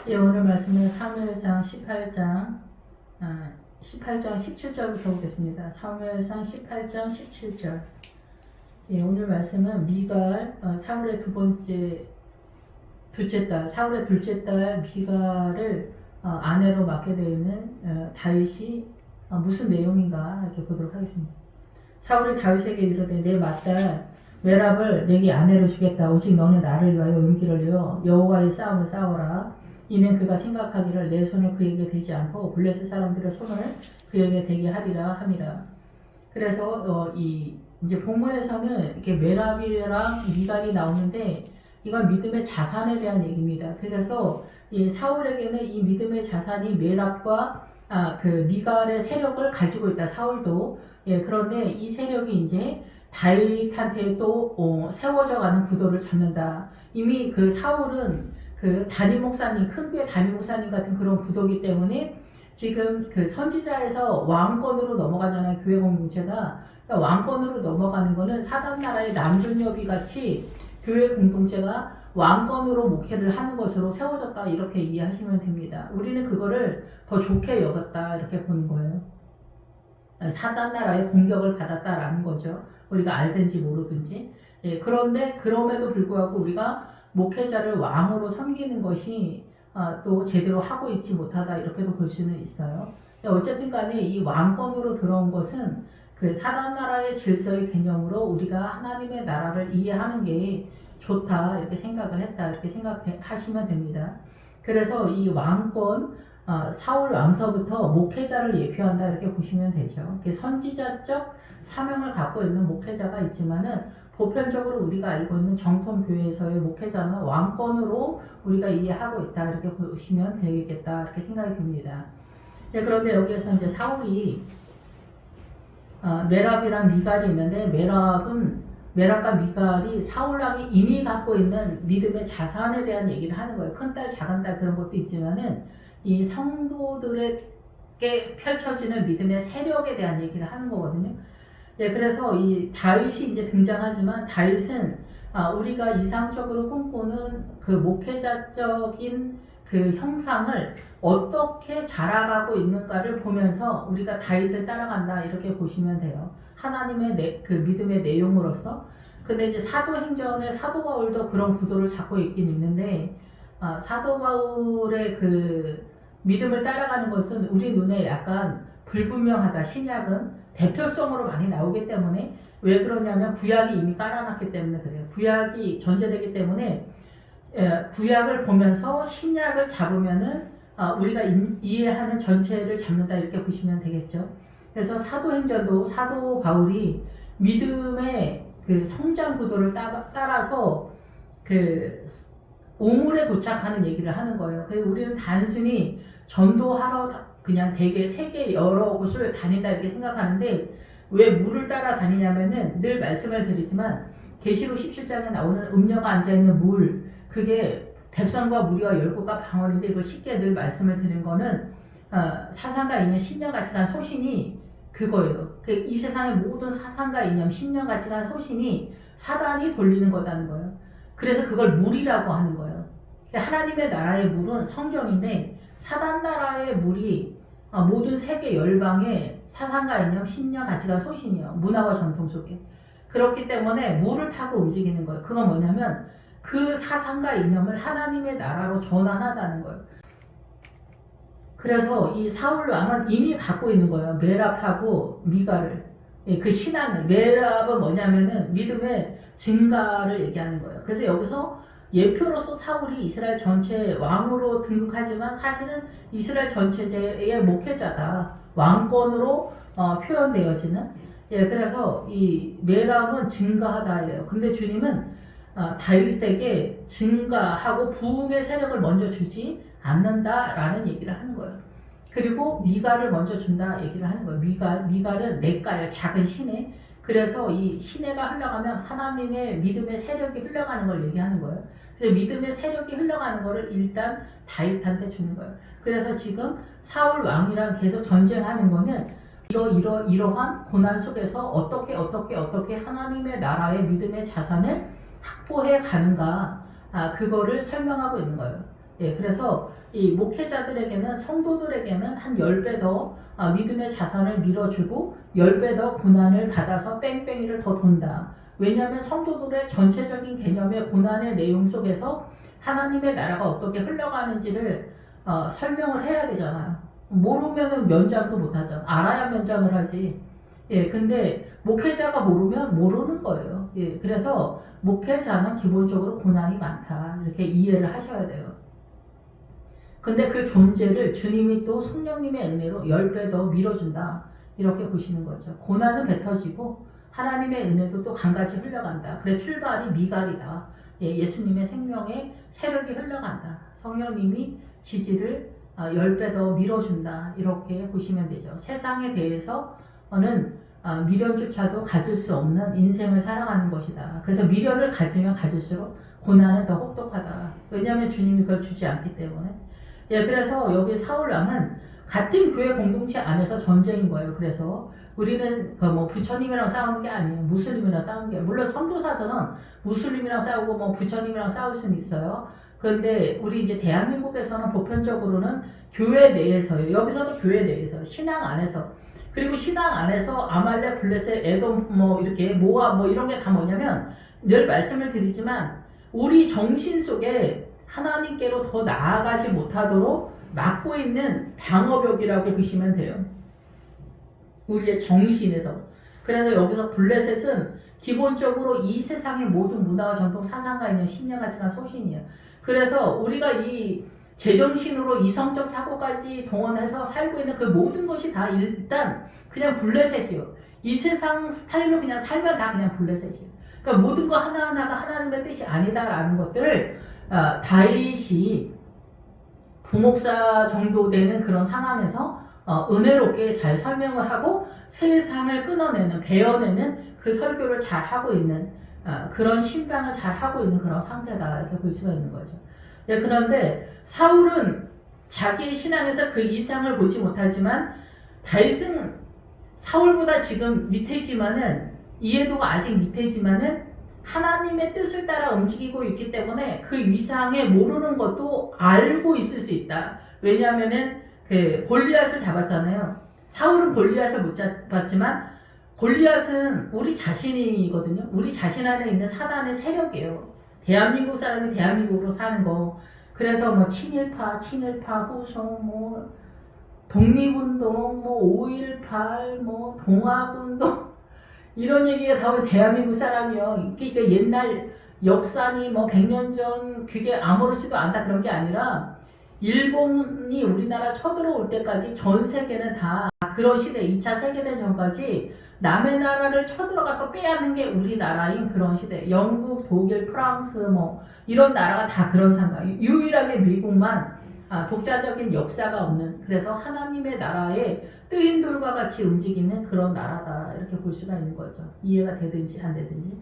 예, 오늘 말씀은 사무엘상 18장 17절부터 보겠습니다. 사무엘상 18장 17절. 예, 오늘 말씀은 미갈, 사울의 둘째 딸, 사울의 둘째 딸 미갈을 아내로 맡게 되는 다윗이 무슨 내용인가 이렇게 보도록 하겠습니다. 사울이 다윗에게 이르되 내 맏딸 메랍을 내게 아내로 주겠다. 오직 너는 나를 위하여 용기를 내어 여호와의 싸움을 싸워라. 이는 그가 생각하기를 내 손을 그에게 대지 않고 블레셋 사람들의 손을 그에게 대게 하리라 함이라. 그래서 이제 본문에서는 이렇게 메랍이랑 미갈이 나오는데 이건 믿음의 자산에 대한 얘기입니다. 그래서 이 사울에게는 이 믿음의 자산이 메랍과 그 미갈의 세력을 가지고 있다. 사울도. 예, 그런데 이 세력이 이제 다윗한테 또 세워져 가는 구도를 잡는다. 이미 그 사울은 그 담임 목사님, 큰 교회 담임 목사님 같은 그런 구도이기 때문에 지금 그 선지자에서 왕권으로 넘어가잖아요. 교회 공동체가. 왕권으로 넘어가는 거는 사단 나라의 남존여비 같이 교회 공동체가 왕권으로 목회를 하는 것으로 세워졌다. 이렇게 이해하시면 됩니다. 우리는 그거를 더 좋게 여겼다. 이렇게 보는 거예요. 사단 나라의 공격을 받았다라는 거죠. 우리가 알든지 모르든지. 예, 그런데 그럼에도 불구하고 우리가 목회자를 왕으로 섬기는 것이 또 제대로 하고 있지 못하다 이렇게도 볼 수는 있어요. 어쨌든 간에 이 왕권으로 들어온 것은 그 사단 나라의 질서의 개념으로 우리가 하나님의 나라를 이해하는 게 좋다 이렇게 생각을 했다 이렇게 생각하시면 됩니다. 그래서 이 왕권 사울 왕서부터 목회자를 예표한다 이렇게 보시면 되죠. 선지자적 사명을 갖고 있는 목회자가 있지만은 보편적으로 우리가 알고 있는 정통교회에서의 목회자는 왕권으로 우리가 이해하고 있다 이렇게 보시면 되겠다 이렇게 생각이 듭니다. 네, 그런데 여기에서 이제 사울이 메랍이랑 미갈이 있는데 메랍과 미갈이 사울 왕이 이미 갖고 있는 믿음의 자산에 대한 얘기를 하는 거예요. 큰딸 작은딸 그런 것도 있지만은 이 성도들에게 펼쳐지는 믿음의 세력에 대한 얘기를 하는 거거든요. 예, 그래서 이 다윗이 이제 등장하지만 다윗은 우리가 이상적으로 꿈꾸는 그 목회자적인 그 형상을 어떻게 자라가고 있는가를 보면서 우리가 다윗을 따라간다 이렇게 보시면 돼요. 하나님의 그 믿음의 내용으로서. 근데 이제 사도행전의 사도 바울도 그런 구도를 잡고 있긴 있는데 사도 바울의 그 믿음을 따라가는 것은 우리 눈에 약간 불분명하다. 신약은 대표성으로 많이 나오기 때문에 왜 그러냐면 구약이 이미 깔아놨기 때문에 그래요. 구약이 전제되기 때문에 구약을 보면서 신약을 잡으면은 우리가 이해하는 전체를 잡는다 이렇게 보시면 되겠죠. 그래서 사도행전도 사도 바울이 믿음의 그 성장 구도를 따라서 그 우물에 도착하는 얘기를 하는 거예요. 그래서 우리는 단순히 전도하러 그냥 되게 세계 여러 곳을 다닌다 이렇게 생각하는데 왜 물을 따라 다니냐면은 늘 말씀을 드리지만 계시록 17장에 나오는 음녀가 앉아있는 물 그게 백성과 무리와 열국과 방언인데 이걸 쉽게 늘 말씀을 드리는 거는 사상과 이념, 신념, 가치관, 소신이 그거예요. 이 세상의 모든 사상과 이념, 신념, 가치관, 소신이 사단이 돌리는 거다는 거예요. 그래서 그걸 물이라고 하는 거예요. 하나님의 나라의 물은 성경인데 사단 나라의 물이 모든 세계 열방의 사상과 이념, 신념, 가치관, 소신이요. 문화와 전통 속에. 그렇기 때문에 물을 타고 움직이는 거예요. 그건 뭐냐면 그 사상과 이념을 하나님의 나라로 전환하다는 거예요. 그래서 이 사울 왕은 이미 갖고 있는 거예요. 메랍하고 미갈을. 그 신앙을. 메랍은 뭐냐면은 믿음의 증가를 얘기하는 거예요. 그래서 여기서 예표로서 사울이 이스라엘 전체 왕으로 등극하지만 사실은 이스라엘 전체의 목회자다. 왕권으로 표현되어지는. 예, 그래서 이 메랍은 증가하다예요. 근데 주님은 다윗에게 증가하고 부흥의 세력을 먼저 주지 않는다라는 얘기를 하는 거예요. 그리고 미갈을 먼저 준다 얘기를 하는 거예요. 미갈은 렉가예요. 작은 시내. 그래서 이 시내가 흘러가면 하나님의 믿음의 세력이 흘러가는 걸 얘기하는 거예요. 그래서 믿음의 세력이 흘러가는 거를 일단 다윗한테 주는 거예요. 그래서 지금 사울 왕이랑 계속 전쟁하는 거는 이러한 고난 속에서 어떻게 하나님의 나라의 믿음의 자산을 확보해 가는가 그거를 설명하고 있는 거예요. 예, 그래서 이 목회자들에게는 성도들에게는 한 10배 더 믿음의 자산을 밀어주고 10배 더 고난을 받아서 뺑뺑이를 더 돈다. 왜냐하면 성도들의 전체적인 개념의 고난의 내용 속에서 하나님의 나라가 어떻게 흘러가는지를 설명을 해야 되잖아요. 모르면 면장도 못하죠. 알아야 면장을 하지. 예, 근데 목회자가 모르면 모르는 거예요. 예, 그래서 목회자는 기본적으로 고난이 많다. 이렇게 이해를 하셔야 돼요. 근데 그 존재를 주님이 또 성령님의 은혜로 10배 더 밀어준다. 이렇게 보시는 거죠. 고난은 뱉어지고 하나님의 은혜도 또 강같이 흘러간다. 그래 출발이 미갈이다. 예, 예수님의 생명의 세력이 흘러간다. 성령님이 지지를 10배 더 밀어준다. 이렇게 보시면 되죠. 세상에 대해서는 미련조차도 가질 수 없는 인생을 살아가는 것이다. 그래서 미련을 가지면 가질수록 고난은 더 혹독하다. 왜냐하면 주님이 그걸 주지 않기 때문에. 예, 그래서 여기 사울왕은 같은 교회 공동체 안에서 전쟁인 거예요. 그래서 우리는 그 부처님이랑 싸우는 게 아니에요. 무슬림이랑 싸우는 게. 물론 선교사들은 무슬림이랑 싸우고 부처님이랑 싸울 수는 있어요. 그런데 우리 이제 대한민국에서는 보편적으로는 교회 내에서요. 여기서도 교회 내에서 신앙 안에서 그리고 신앙 안에서 아말렉, 블레셋, 에돔 이렇게 모압 이런 게 다 뭐냐면 늘 말씀을 드리지만 우리 정신 속에 하나님께로 더 나아가지 못하도록 막고 있는 방어벽이라고 보시면 돼요. 우리의 정신에서. 그래서 여기서 블레셋은 기본적으로 이 세상의 모든 문화와 전통 사상과 있는 신념가치가 소신이에요. 그래서 우리가 이 제정신으로 이성적 사고까지 동원해서 살고 있는 그 모든 것이 다 일단 그냥 블레셋이에요. 이 세상 스타일로 그냥 살면 다 그냥 블레셋이에요. 그러니까 모든 거 하나하나가 하나님의 뜻이 아니다라는 것들을 다윗이 부목사 정도 되는 그런 상황에서 은혜롭게 잘 설명을 하고 세상을 끊어내는, 베어내는 그 설교를 잘 하고 있는 그런 신방을 잘 하고 있는 그런 상태다 이렇게 볼 수가 있는 거죠. 예, 그런데 사울은 자기의 신앙에서 그 이상을 보지 못하지만 다윗은 사울보다 지금 밑에지만은 이해도가 아직 밑에지만은 하나님의 뜻을 따라 움직이고 있기 때문에 그 위상에 모르는 것도 알고 있을 수 있다. 왜냐하면은 그 골리앗을 잡았잖아요. 사울은 골리앗을 못 잡았지만 골리앗은 우리 자신이거든요. 우리 자신 안에 있는 사단의 세력이에요. 대한민국 사람이 대한민국으로 사는 거. 그래서 친일파, 후송, 독립운동, 5.18, 동학운동 이런 얘기가 다 대한민국 사람이요. 그러니까 옛날 역사니 100년 전 그게 아무렇지도 않다 그런 게 아니라 일본이 우리나라 쳐들어올 때까지 전 세계는 다 그런 시대 2차 세계대전까지 남의 나라를 쳐들어가서 빼앗는 게 우리나라인 그런 시대. 영국, 독일, 프랑스 이런 나라가 다 그런 상황. 유일하게 미국만 독자적인 역사가 없는, 그래서 하나님의 나라에 뜨인돌과 같이 움직이는 그런 나라다 이렇게 볼 수가 있는 거죠. 이해가 되든지 안 되든지.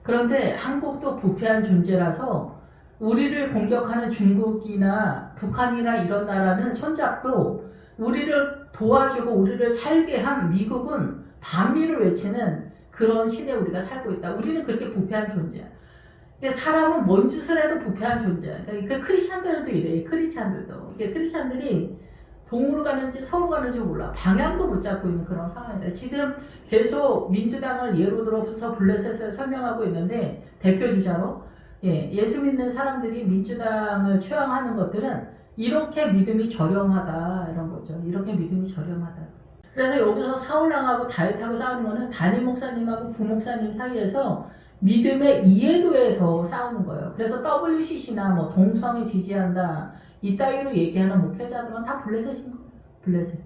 그런데 한국도 부패한 존재라서 우리를 공격하는 중국이나 북한이나 이런 나라는 손잡고 우리를 도와주고 우리를 살게 한 미국은 반미를 외치는 그런 시대에 우리가 살고 있다. 우리는 그렇게 부패한 존재야. 사람은 뭔 짓을 해도 부패한 존재야. 그러니까 크리스찬들도 이래. 크리스찬들도. 크리스찬들이 동으로 가는지 서로 가는지 몰라. 방향도 못 잡고 있는 그런 상황이다. 지금 계속 민주당을 예로 들어서 블레셋을 설명하고 있는데 대표 주자로 예수 믿는 사람들이 민주당을 추앙하는 것들은 이렇게 믿음이 저렴하다 이런 거죠. 이렇게 믿음이 저렴하다. 그래서 여기서 사울왕하고 다윗하고 싸우는 거는 담임 목사님하고 부목사님 사이에서 믿음의 이해도에서 싸우는 거예요. 그래서 WCC나 동성애 지지한다 이따위로 얘기하는 목회자들은 다 블레셋인 거예요. 블레셋.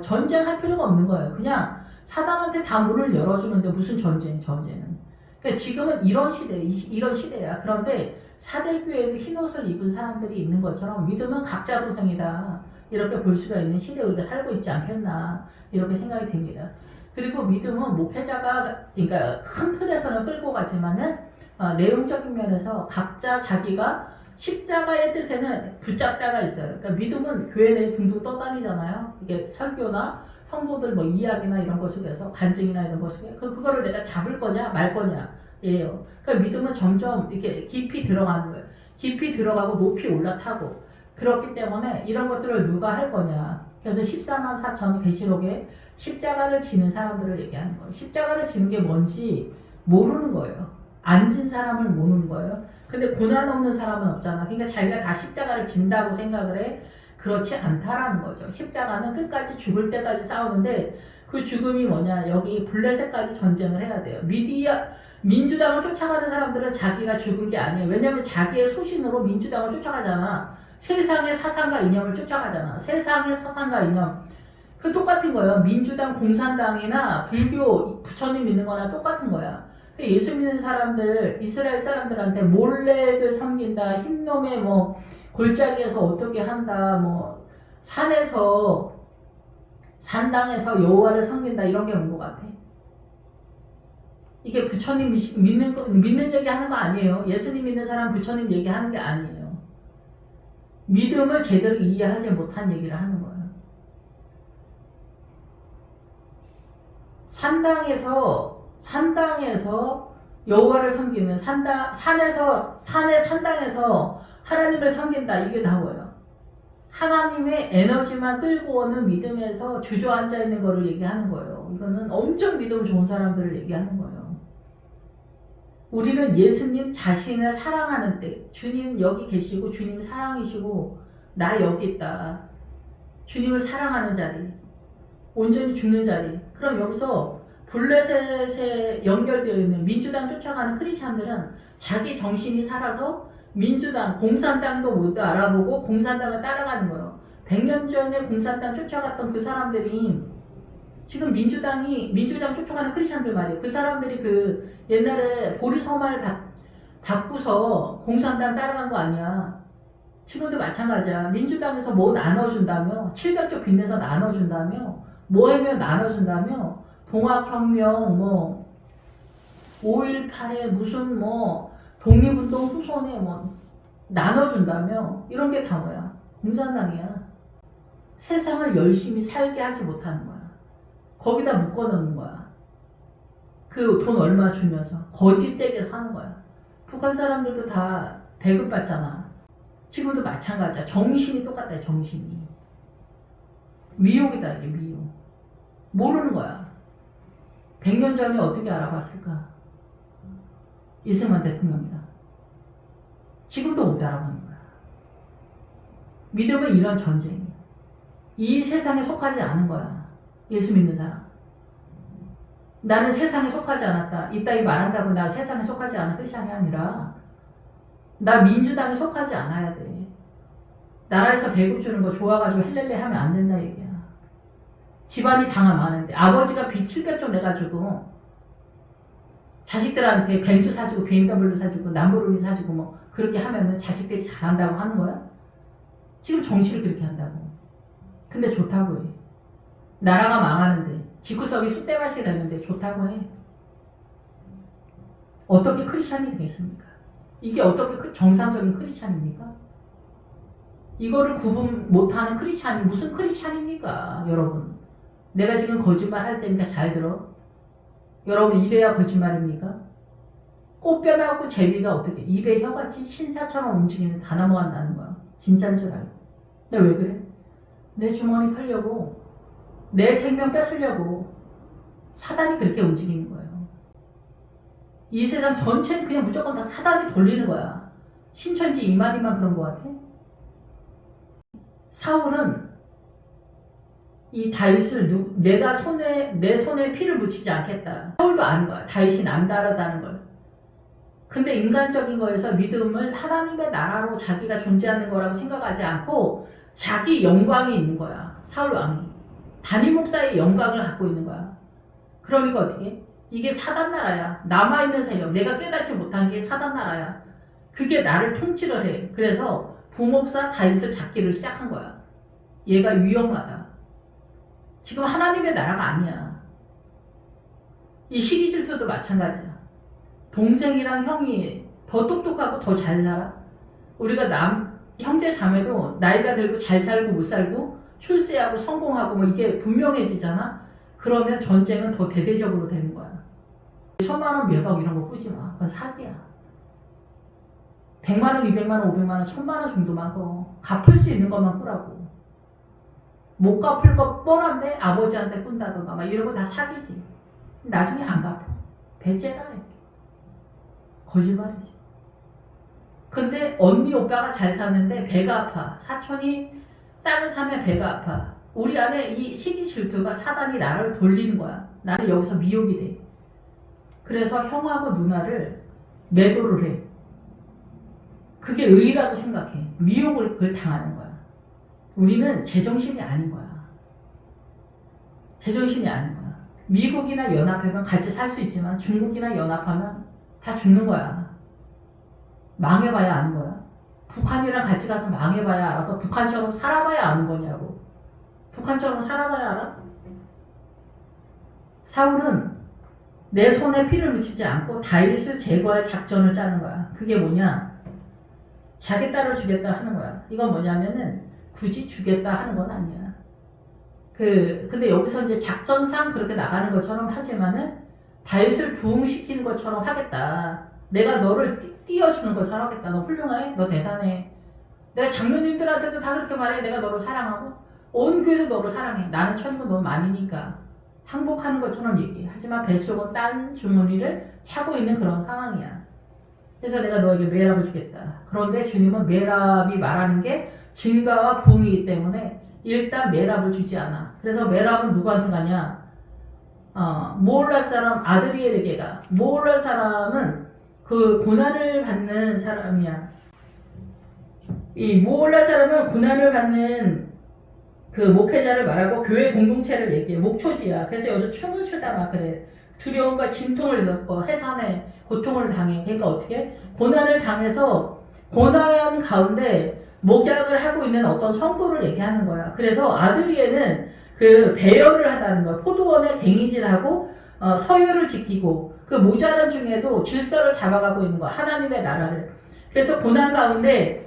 전쟁할 필요가 없는 거예요. 그냥 사단한테 다 문을 열어주는데 무슨 전쟁은. 그러니까 지금은 이런 시대야. 그런데 사대교회에도 흰옷을 입은 사람들이 있는 것처럼 믿음은 각자 도생이다. 이렇게 볼 수가 있는 시대에 우리가 살고 있지 않겠나 이렇게 생각이 됩니다. 그리고 믿음은 목회자가 그러니까 큰 틀에서는 끌고 가지만은 내용적인 면에서 각자 자기가 십자가의 뜻에는 붙잡다가 있어요. 그러니까 믿음은 교회 내에 둥둥 떠다니잖아요. 이게 설교나 성도들 이야기나 이런 것 속에서 간증이나 이런 것 속에 그거를 내가 잡을 거냐 말 거냐 예요. 그러니까 믿음은 점점 이렇게 깊이 들어가는 거예요. 깊이 들어가고 높이 올라타고 그렇기 때문에 이런 것들을 누가 할 거냐. 그래서 14만 4천 계시록에 십자가를 지는 사람들을 얘기하는 거예요. 십자가를 지는 게 뭔지 모르는 거예요. 앉은 사람을 모르는 거예요. 근데 고난 없는 사람은 없잖아. 그러니까 자기가 다 십자가를 진다고 생각을 해. 그렇지 않다라는 거죠. 십자가는 끝까지 죽을 때까지 싸우는데 그 죽음이 뭐냐. 여기 블레셋까지 전쟁을 해야 돼요. 민주당을 쫓아가는 사람들은 자기가 죽은 게 아니에요. 왜냐하면 자기의 소신으로 민주당을 쫓아가잖아. 세상의 사상과 이념을 쫓아가잖아. 세상의 사상과 이념. 그 똑같은 거예요. 민주당, 공산당이나 불교, 부처님 믿는 거나 똑같은 거야. 예수 믿는 사람들, 이스라엘 사람들한테 몰렉을 섬긴다, 흰놈의 뭐 골짜기에서 어떻게 한다, 뭐 산에서 산당에서 여호와를 섬긴다 이런 게 온 것 같아. 이게 부처님 믿는 얘기 하는 거 아니에요. 예수님 믿는 사람 부처님 얘기하는 게 아니에요. 믿음을 제대로 이해하지 못한 얘기를 하는 거예요. 산당에서 여호와를 섬기는 산의 산당에서 하나님을 섬긴다. 이게 다 뭐예요? 하나님의 에너지만 끌고 오는 믿음에서 주저앉아 있는 거를 얘기하는 거예요. 이거는 엄청 믿음 좋은 사람들을 얘기하는 거예요. 우리는 예수님 자신을 사랑하는 때 주님 여기 계시고 주님 사랑이시고 나 여기 있다. 주님을 사랑하는 자리, 온전히 죽는 자리. 그럼 여기서 블레셋에 연결되어 있는 민주당 쫓아가는 크리스찬들은 자기 정신이 살아서 민주당, 공산당도 못 알아보고 공산당을 따라가는 거예요. 100년 전에 공산당 쫓아갔던 그 사람들이 지금 민주당 쫓아가는 크리스찬들 말이에요. 그 사람들이 그 옛날에 보리서말 받고서 공산당 따라간 거 아니야. 지금도 마찬가지야. 민주당에서 뭐 나눠준다며, 700조 빚내서 나눠준다며, 뭐 하면 나눠준다며, 동학혁명, 뭐, 5.18에 무슨 뭐, 독립운동 후손에 뭐, 나눠준다며, 이런 게 다 뭐야? 공산당이야. 세상을 열심히 살게 하지 못하는 거야. 거기다 묶어놓는 거야. 그 돈 얼마 주면서 거짓되게 하는 거야. 북한 사람들도 다 배급 받잖아. 지금도 마찬가지야. 정신이 똑같다. 정신이. 미혹이다. 이게 미혹. 모르는 거야. 100년 전에 어떻게 알아봤을까? 이승만 대통령이랑. 지금도 못 알아보는 거야. 믿음은 이런 전쟁이야. 이 세상에 속하지 않은 거야. 예수 믿는 사람. 나는 세상에 속하지 않았다. 이따위 말한다고 나 세상에 속하지 않은 크리스찬이 아니라 나 민주당에 속하지 않아야 돼. 나라에서 배급 주는 거 좋아가지고 헬렐레 하면 안 된다 얘기야. 집안이 당하 많은데 아버지가 빚 700조 내가지고 자식들한테 벤츠 사주고 BMW 사주고 람보르니 사주고 뭐 그렇게 하면은 자식들이 잘한다고 하는 거야? 지금 정치를 그렇게 한다고. 근데 좋다고 해. 나라가 망하는데 지구석이 쑥대밭이 되는데 좋다고 해. 어떻게 크리스찬이 되겠습니까? 이게 어떻게 정상적인 크리스찬입니까? 이거를 구분 못하는 크리스찬이 무슨 크리스찬입니까? 여러분, 내가 지금 거짓말 할 때니까 잘 들어. 여러분, 이래야 거짓말입니까? 꽃뼈나고 제비가 어떻게 입에 혀같이 신사처럼 움직이는 다나무가 나는 거야. 진짜인 줄 알고. 근데 왜 그래? 내 주머니 털려고, 내 생명 뺏으려고 사단이 그렇게 움직이는 거예요. 이 세상 전체는 그냥 무조건 다 사단이 돌리는 거야. 신천지 이만희만 그런 거 같아? 사울은 이 다윗을 내 손에 피를 묻히지 않겠다. 사울도 아는 거야. 다윗이 남다르다는 걸. 근데 인간적인 거에서 믿음을 하나님의 나라로 자기가 존재하는 거라고 생각하지 않고 자기 영광이 있는 거야. 사울 왕이. 담임 목사의 영광을 갖고 있는 거야. 그러니까 어떻게? 이게 사단 나라야. 남아있는 세력. 내가 깨닫지 못한 게 사단 나라야. 그게 나를 통치를 해. 그래서 부목사 다윗을 잡기를 시작한 거야. 얘가 위험하다. 지금 하나님의 나라가 아니야. 이 시기 질투도 마찬가지야. 동생이랑 형이 더 똑똑하고 더 잘 살아. 우리가 형제 자매도 나이가 들고 잘 살고 못 살고 출세하고 성공하고 뭐 이게 분명해지잖아. 그러면 전쟁은 더 대대적으로 되는 거야. 1000만 원 몇 억 이런 거 꾸지 마. 그건 사기야. 100만 원, 200만 원, 500만 원, 1000만 원 정도만 거. 갚을 수 있는 것만 꾸라고. 못 갚을 거 뻔한데 아버지한테 꾼다던가 막 이런 거 다 사기지. 나중에 안 갚아. 배째라. 거짓말이지. 근데 언니 오빠가 잘 사는데 배가 아파. 사촌이 땅을 사면 배가 아파. 우리 안에 이 시기 질투가 사단이 나를 돌리는 거야. 나는 여기서 미혹이 돼. 그래서 형하고 누나를 매도를 해. 그게 의라고 생각해. 미혹을 당하는 거야. 우리는 제정신이 아닌 거야. 제정신이 아닌 거야. 미국이나 연합하면 같이 살 수 있지만 중국이나 연합하면 다 죽는 거야. 망해봐야 아는 거야. 북한이랑 같이 가서 망해봐야 알아서 북한처럼 살아봐야 아는 거냐고. 북한처럼 살아봐야 알아? 사울은 내 손에 피를 묻히지 않고 다윗을 제거할 작전을 짜는 거야. 그게 뭐냐? 자기 딸을 주겠다 하는 거야. 이건 뭐냐면은 굳이 주겠다 하는 건 아니야. 근데 여기서 이제 작전상 그렇게 나가는 것처럼 하지만은 다윗을 부흥시키는 것처럼 하겠다. 내가 너를 띄워주는 것처럼 하겠다. 너 훌륭해? 너 대단해. 내가 장로님들한테도 다 그렇게 말해. 내가 너를 사랑하고 온 교회도 너를 사랑해. 나는 천이고 너 만이니까. 항복하는 것처럼 얘기해. 하지만 뱃속은 딴 주머니를 차고 있는 그런 상황이야. 그래서 내가 너에게 메랍을 주겠다. 그런데 주님은 메랍이 말하는 게 증가와 부흥이기 때문에 일단 메랍을 주지 않아. 그래서 메랍은 누구한테 가냐? 모올라 사람 아드리엘에게 가. 모올라 사람은 그 고난을 받는 사람이야. 이 모올라 사람은 고난을 받는 그 목회자를 말하고 교회 공동체를 얘기해. 목초지야. 그래서 여기서 춤을 추다 막 그래. 두려움과 진통을 겪고 해산에 고통을 당해. 그러니까 어떻게? 고난을 당해서 고난 가운데 목약을 하고 있는 어떤 성도를 얘기하는 거야. 그래서 아드리에는 그 배열을 하다는 거야. 포도원에 갱이질하고 서열을 지키고 그 모자란 중에도 질서를 잡아가고 있는 거야. 하나님의 나라를. 그래서 고난 가운데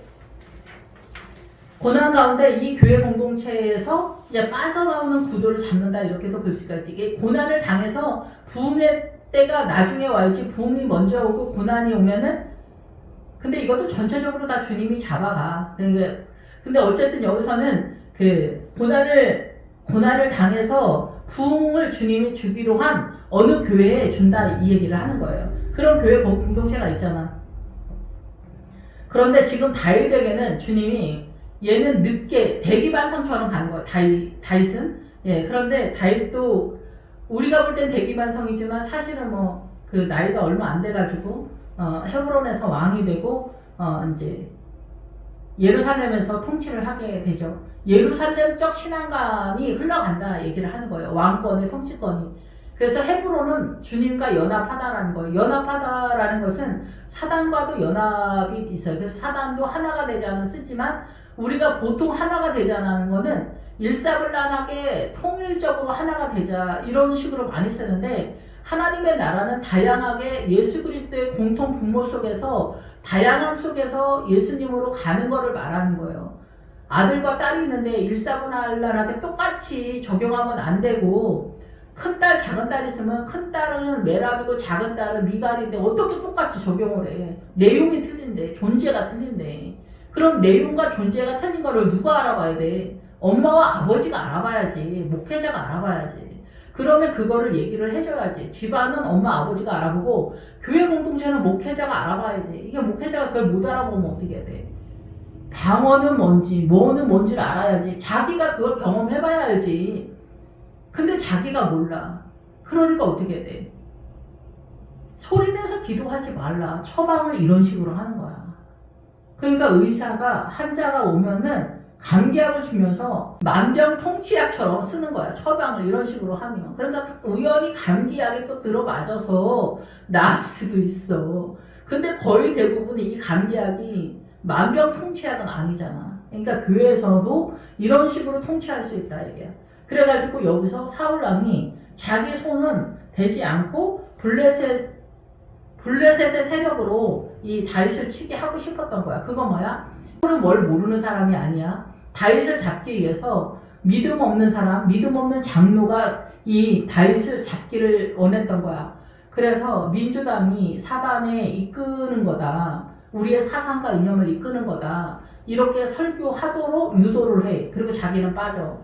이 교회 공동체에서 이제 빠져나오는 구도를 잡는다 이렇게도 볼 수가 있지. 이게 고난을 당해서 부흥의 때가 나중에 와야지. 부흥이 먼저 오고 고난이 오면은 근데 이것도 전체적으로 다 주님이 잡아가. 근데 어쨌든 여기서는 그 고난을 당해서 부흥을 주님이 주기로 한 어느 교회에 준다 이 얘기를 하는 거예요. 그런 교회 공동체가 있잖아. 그런데 지금 다윗에게는 주님이 얘는 늦게 대기반성처럼 가는 거야. 다윗은. 예, 그런데 다윗도 우리가 볼 땐 대기반성이지만 사실은 뭐 그 나이가 얼마 안 돼가지고 헤브론에서 왕이 되고 이제 예루살렘에서 통치를 하게 되죠. 예루살렘적 신앙관이 흘러간다 얘기를 하는 거예요. 왕권의 통치권이. 그래서 헤브론은 주님과 연합하다라는 거예요. 연합하다라는 것은 사단과도 연합이 있어요. 그래서 사단도 하나가 되지 않아 쓰지만 우리가 보통 하나가 되지 않는 거는 일사불란하게 통일적으로 하나가 되자 이런 식으로 많이 쓰는데 하나님의 나라는 다양하게 예수 그리스도의 공통 분모 속에서 다양함 속에서 예수님으로 가는 거를 말하는 거예요. 아들과 딸이 있는데 일사분란하게 똑같이 적용하면 안 되고 큰딸 작은딸 있으면 큰딸은 메랍이고 작은딸은 미갈인데 어떻게 똑같이 적용을 해. 내용이 틀린데 존재가 틀린데 그럼 내용과 존재가 틀린 거를 누가 알아봐야 돼? 엄마와 아버지가 알아봐야지. 목회자가 알아봐야지. 그러면 그거를 얘기를 해줘야지. 집안은 엄마 아버지가 알아보고 교회 공동체는 목회자가 알아봐야지. 이게 목회자가 그걸 못 알아보면 어떻게 해야 돼? 방언은 뭔지 뭐는 뭔지를 알아야지. 자기가 그걸 경험해봐야 알지. 근데 자기가 몰라. 그러니까 어떻게 해야 돼? 소리내서 기도하지 말라. 처방을 이런 식으로 하는 거야. 그러니까 의사가 환자가 오면은 감기약을 주면서 만병통치약처럼 쓰는 거야. 처방을 이런 식으로 하면. 그러니까 우연히 감기약이 또 들어맞아서 나을 수도 있어. 근데 거의 대부분 이 감기약이 만병통치약은 아니잖아. 그러니까 교회에서도 이런 식으로 통치할 수 있다 이게. 그래가지고 여기서 사울왕이 자기 손은 대지 않고 블레셋의 세력으로 이 다윗을 치게 하고 싶었던 거야. 그거 뭐야? 사울은 뭘 모르는 사람이 아니야. 다윗을 잡기 위해서 믿음 없는 사람, 믿음 없는 장로가 이 다윗을 잡기를 원했던 거야. 그래서 민주당이 사단에 이끄는 거다. 우리의 사상과 이념을 이끄는 거다. 이렇게 설교하도록 유도를 해. 그리고 자기는 빠져.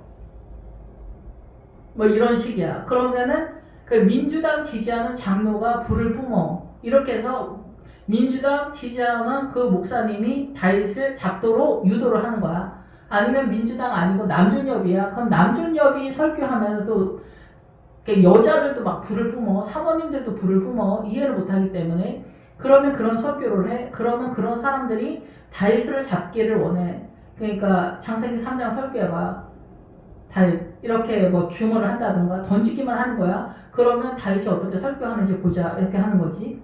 뭐 이런 식이야. 그러면은 그 민주당 지지하는 장로가 불을 뿜어. 이렇게 해서 민주당 지지하는 그 목사님이 다윗을 잡도록 유도를 하는 거야. 아니면 민주당 아니고 남존여비야. 그럼 남존여비 설교하면 또 여자들도 막 불을 뿜어. 사모님들도 불을 뿜어. 이해를 못하기 때문에. 그러면 그런 설교를 해. 그러면 그런 사람들이 다윗을 잡기를 원해. 그러니까 창세기 3장 설교해봐. 다윗 이렇게 뭐 주문을 한다든가 던지기만 하는 거야. 그러면 다윗이 어떻게 설교하는지 보자. 이렇게 하는 거지.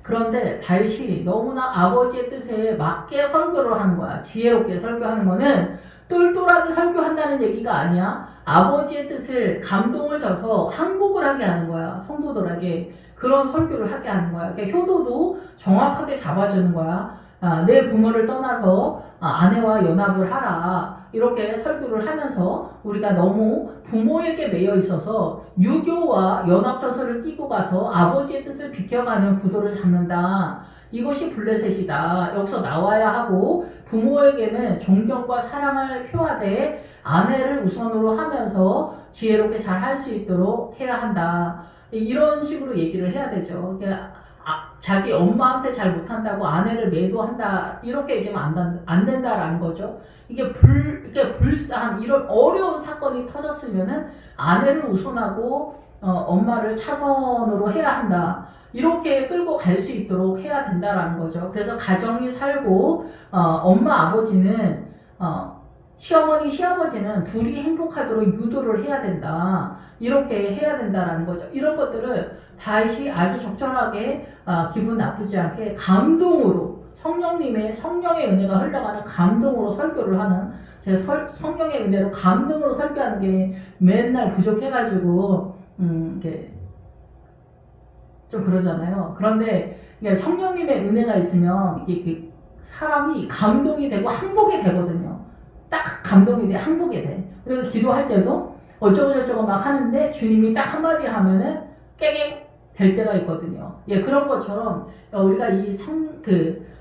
그런데 다윗이 너무나 아버지의 뜻에 맞게 설교를 하는 거야. 지혜롭게 설교하는 거는 똘똘하게 설교한다는 얘기가 아니야. 아버지의 뜻을 감동을 줘서 항복을 하게 하는 거야. 성도들에게 그런 설교를 하게 하는 거야. 그러니까 효도도 정확하게 잡아주는 거야. 내 부모를 떠나서 아내와 연합을 하라. 이렇게 설교를 하면서 우리가 너무 부모에게 매여 있어서 유교와 연합전선을 띄고 가서 아버지의 뜻을 비켜가는 구도를 잡는다. 이것이 블레셋이다. 여기서 나와야 하고 부모에게는 존경과 사랑을 표하되 아내를 우선으로 하면서 지혜롭게 잘 할 수 있도록 해야 한다. 이런 식으로 얘기를 해야 되죠. 그러니까 자기 엄마한테 잘 못한다고 아내를 매도한다 이렇게 얘기하면 안 된다라는 거죠. 이게 불쌍한 이런 어려운 사건이 터졌으면은 아내를 우선하고 엄마를 차선으로 해야 한다. 이렇게 끌고 갈 수 있도록 해야 된다라는 거죠. 그래서 가정이 살고 엄마 아버지는 시어머니 시아버지는 둘이 행복하도록 유도를 해야 된다. 이렇게 해야 된다라는 거죠. 이런 것들을 다윗이 아주 적절하게 기분 나쁘지 않게 감동으로 성령의 은혜가 흘러가는 감동으로 설교를 하는 제가 성령의 은혜로 감동으로 설교하는 게 맨날 부족해가지고 이렇게 좀 그러잖아요. 그런데 성령님의 은혜가 있으면 이게 사람이 감동이 되고 항복이 되거든요. 딱 감동이 돼, 항복이 돼. 그리고 기도할 때도 어쩌고저쩌고 막 하는데 주님이 딱 한마디 하면은 깨갱 될 때가 있거든요. 예, 그런 것처럼 우리가 이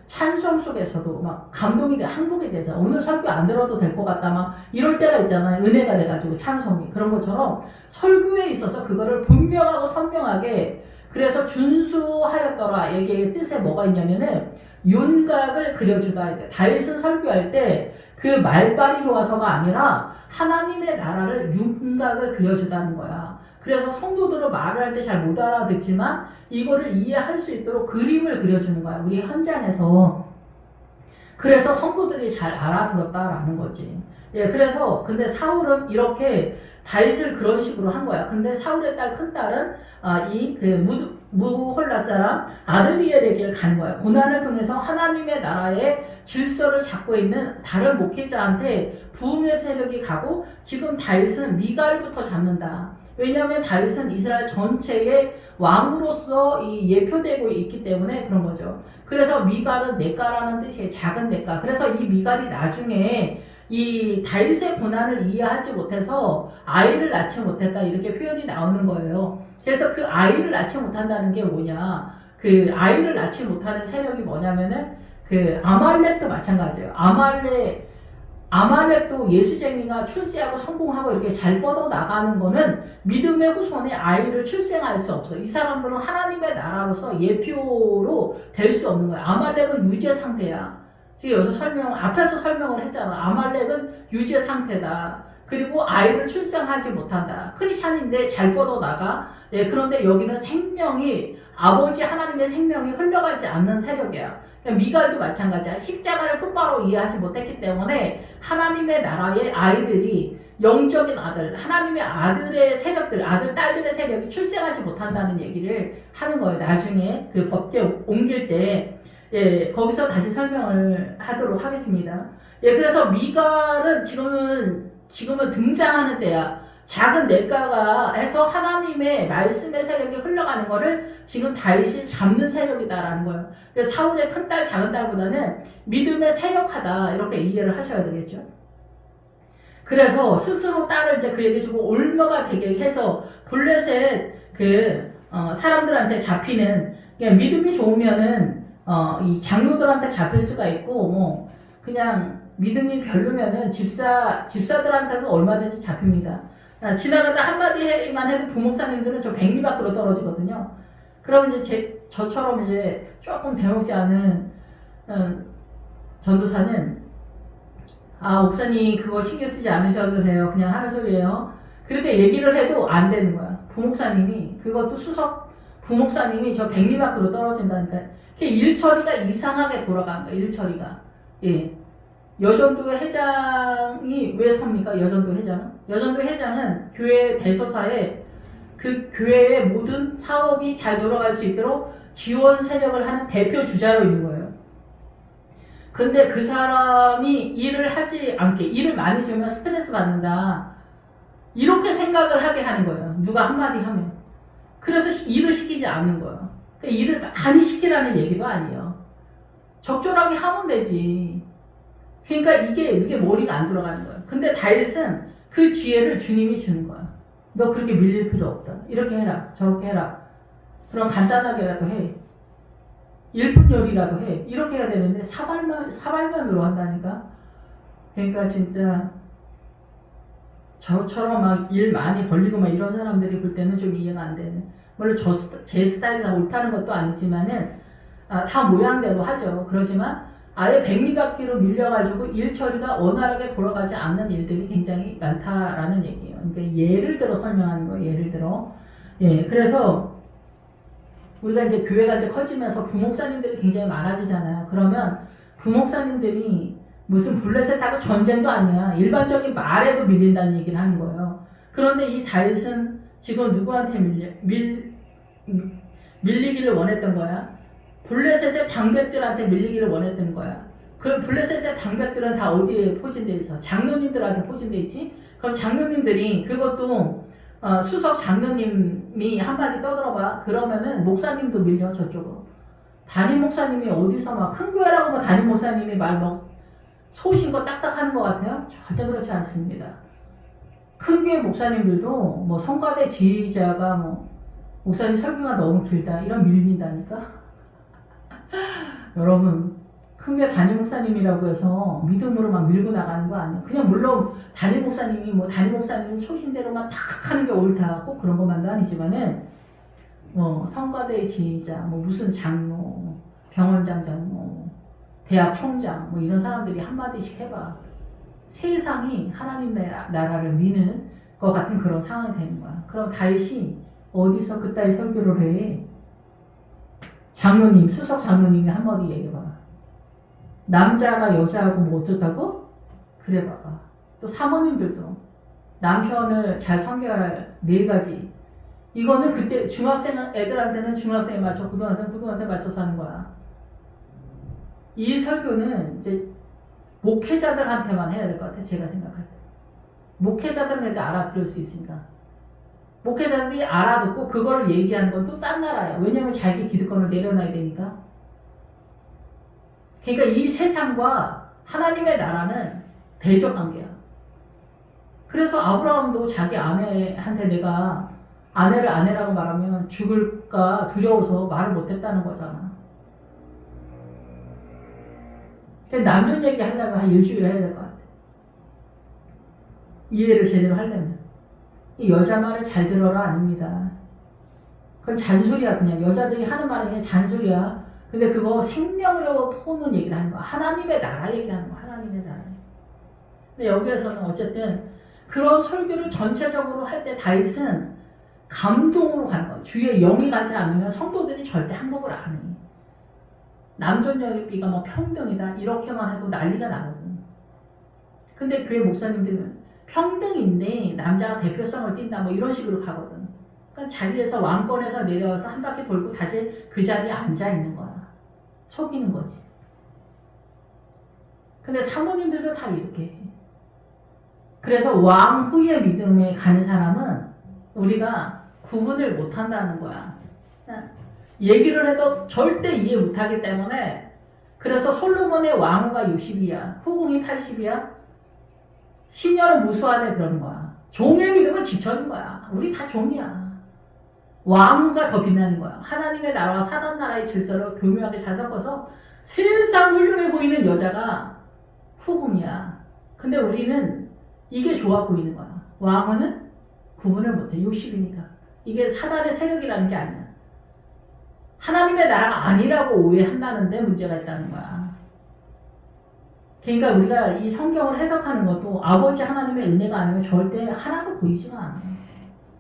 찬송 속에서도 막 감동이 돼, 항복이 되죠. 오늘 설교 안 들어도 될 것 같다, 막 이럴 때가 있잖아요. 은혜가 돼가지고 찬송이. 그런 것처럼 설교에 있어서 그거를 분명하고 선명하게 그래서 준수하였더라. 얘기의 뜻에 뭐가 있냐면은 윤곽을 그려주다. 다윗은 설교할 때 그 말빨이 좋아서가 아니라 하나님의 나라를 윤곽을 그려주다는 거야. 그래서 성도들은 말을 할 때 잘 못 알아듣지만 이거를 이해할 수 있도록 그림을 그려주는 거야. 우리 현장에서. 그래서 성도들이 잘 알아들었다라는 거지. 예, 그래서 근데 사울은 이렇게 다윗을 그런 식으로 한 거야. 근데 사울의 큰딸은 무홀라 사람 아드리엘에게 간 거야. 고난을 통해서 하나님의 나라의 질서를 잡고 있는 다른 목회자한테 부흥의 세력이 가고 지금 다윗은 미갈부터 잡는다. 왜냐하면 다윗은 이스라엘 전체의 왕으로서 예표되고 있기 때문에 그런 거죠. 그래서 미갈은 냇가라는 뜻이에요. 작은 냇가. 그래서 이 미갈이 나중에 이 다윗의 고난을 이해하지 못해서 아이를 낳지 못했다 이렇게 표현이 나오는 거예요. 그래서 그 아이를 낳지 못한다는 게 뭐냐? 그 아이를 낳지 못하는 세력이 뭐냐면은 그 아말렉도 마찬가지예요. 아말렉도 예수쟁이가 출세하고 성공하고 이렇게 잘 뻗어 나가는 거는 믿음의 후손에 아이를 출생할 수 없어. 이 사람들은 하나님의 나라로서 예표로 될 수 없는 거야. 아말렉은 유죄 상태야. 지금 여기서 앞에서 설명을 했잖아. 아말렉은 유죄 상태다. 그리고 아이를 출생하지 못한다. 크리스찬인데 잘 뻗어 나가. 예, 그런데 여기는 아버지 하나님의 생명이 흘러가지 않는 세력이야. 그러니까 미갈도 마찬가지야. 십자가를 똑바로 이해하지 못했기 때문에 하나님의 나라의 아이들이 영적인 아들, 하나님의 아들의 세력들, 딸들의 세력이 출생하지 못한다는 얘기를 하는 거예요. 나중에 그 법계 옮길 때. 예, 거기서 다시 설명을 하도록 하겠습니다. 예, 그래서 미갈은 지금은 등장하는 때야. 작은 냇가가 해서 하나님의 말씀의 세력이 흘러가는 거를 지금 다윗이 잡는 세력이다라는 거예요. 그래서 사울의 큰딸, 작은딸보다는 믿음의 세력하다 이렇게 이해를 하셔야 되겠죠. 그래서 스스로 딸을 이제 그에게 주고 올며가 되게 해서 블레셋 사람들한테 잡히는 그냥 믿음이 좋으면은 이 장로들한테 잡힐 수가 있고, 뭐, 그냥 믿음이 별로면은 집사들한테도 얼마든지 잡힙니다. 지나가다 한마디만 해도 부목사님들은 저 백리 밖으로 떨어지거든요. 그럼 이제 저처럼 이제 조금 대먹지 않은, 전도사는, 목사님 그거 신경 쓰지 않으셔도 돼요. 그냥 하는 소리예요. 그렇게 얘기를 해도 안 되는 거야. 부목사님이, 그것도 수석 부목사님이 저 백리 밖으로 떨어진다니까. 일처리가 이상하게 돌아가는 거야, 일처리가. 예. 여전도 회장이 왜 섭니까? 여전도 회장은? 여전도 회장은 교회 대소사에 그 교회의 모든 사업이 잘 돌아갈 수 있도록 지원 세력을 하는 대표 주자로 있는 거예요. 근데 그 사람이 일을 하지 않게, 일을 많이 주면 스트레스 받는다. 이렇게 생각을 하게 하는 거예요. 누가 한마디 하면. 그래서 일을 시키지 않는 거예요. 그러니까 일을 많이 시키라는 얘기도 아니에요. 적절하게 하면 되지. 그러니까 이게 머리가 안 돌아가는 거예요. 근데 다윗은 그 지혜를 주님이 주는 거야. 너 그렇게 밀릴 필요 없다. 이렇게 해라. 저렇게 해라. 그럼 간단하게라도 해. 1분 요리라도 해. 이렇게 해야 되는데 사발면으로 한다니까. 그러니까 진짜 저처럼 막 일 많이 벌리고 막 이런 사람들이 볼 때는 좀 이해가 안 되는. 물론 제 스타일이 다 옳다는 것도 아니지만은 다 모양대로 하죠. 그러지만 아예 백미각기로 밀려가지고 일 처리가 원활하게 돌아가지 않는 일들이 굉장히 많다라는 얘기예요. 그러니까 예를 들어 설명하는 거예요. 예를 들어. 예, 그래서 우리가 이제 교회가 이제 커지면서 부목사님들이 굉장히 많아지잖아요. 그러면 부목사님들이 무슨 블레셋하고 전쟁도 아니야. 일반적인 말에도 밀린다는 얘기를 하는 거예요. 그런데 이 다윗은 지금 누구한테 밀리기를 원했던 거야? 블레셋의 방백들한테 밀리기를 원했던 거야. 그럼 블레셋의 방백들은 다 어디에 포진돼 있어? 장로님들한테 포진돼 있지? 그럼 장로님들이 그것도 수석 장로님이 한마디 떠들어봐. 그러면은 목사님도 밀려 저쪽으로. 담임 목사님이 어디서 막 큰 교회라고 뭐 담임 목사님이 소신껏 딱딱하는 것 같아요? 절대 그렇지 않습니다. 큰 교회 목사님들도 뭐 성가대 지휘자가 뭐 목사님 설교가 너무 길다 이런 밀린다니까. 여러분 큰 교회 담임 목사님이라고 해서 믿음으로 막 밀고 나가는 거 아니에요. 그냥 물론 담임 목사님이 뭐 담임 목사님 소신대로만 탁 하는 게 옳다 꼭 그런 것만도 아니지만은 성가대 지휘자 뭐 무슨 장로 병원장장 뭐 대학 총장 뭐 이런 사람들이 한마디씩 해봐. 세상이 하나님 나라를 미는 것 같은 그런 상황이 되는 거야. 그럼 다윗이 어디서 그따위 설교를 해? 장로님, 수석 장로님이 한마디 얘기해봐. 남자가 여자하고 뭐 어쩌다고? 그래 봐봐. 또 사모님들도 남편을 잘 섬겨야 할 4가지. 이거는 그때 중학생 애들한테는 중학생에 맞춰 고등학생에 맞춰서 하는 거야. 이 설교는 이제 목회자들한테만 해야 될 것 같아. 제가 생각할 때. 목회자들은 애들 알아들을 수 있으니까. 목회자들이 알아듣고 그거를 얘기하는 건 또 딴 나라야. 왜냐면 자기 기득권을 내려놔야 되니까. 그러니까 이 세상과 하나님의 나라는 대적 관계야. 그래서 아브라함도 자기 아내한테 내가 아내를 아내라고 말하면 죽을까 두려워서 말을 못했다는 거잖아. 남존 얘기 하려면 한 일주일 해야 될 것 같아. 이해를 제대로 하려면. 이 여자 말을 잘 들어라 아닙니다. 그건 잔소리야 그냥. 여자들이 하는 말은 그냥 잔소리야. 근데 그거 생명으로 포는 얘기를 하는 거야. 하나님의 나라 얘기하는 거야. 하나님의 나라. 근데 여기에서는 어쨌든 그런 설교를 전체적으로 할 때 다윗은 감동으로 가는 거야. 주의 영이 가지 않으면 성도들이 절대 항복을 안 해. 남존 여비가 뭐 평등이다 이렇게만 해도 난리가 나거든. 근데 교회 목사님들은 평등인데 남자가 대표성을 띈다 뭐 이런 식으로 가거든. 그러니까 자리에서 왕권에서 내려와서 한 바퀴 돌고 다시 그 자리에 앉아 있는 거야. 속이는 거지. 근데 사모님들도 다 이렇게 해. 그래서 왕 후의 믿음에 가는 사람은 우리가 구분을 못 한다는 거야. 얘기를 해도 절대 이해 못하기 때문에. 그래서 솔로몬의 왕후가 60이야. 후궁이 80이야. 시녀는 무수하네 그러는 거야. 종의 믿음은 지쳐있는 거야. 우리 다 종이야. 왕후가 더 빛나는 거야. 하나님의 나라와 사단 나라의 질서를 교묘하게 잘 섞어서 세상 훌륭해 보이는 여자가 후궁이야. 근데 우리는 이게 좋아 보이는 거야. 왕후는 구분을 못해. 60이니까. 이게 사단의 세력이라는 게 아니야. 하나님의 나라가 아니라고 오해한다는데 문제가 있다는 거야. 그러니까 우리가 이 성경을 해석하는 것도 아버지 하나님의 은혜가 아니면 절대 하나도 보이지가 않아.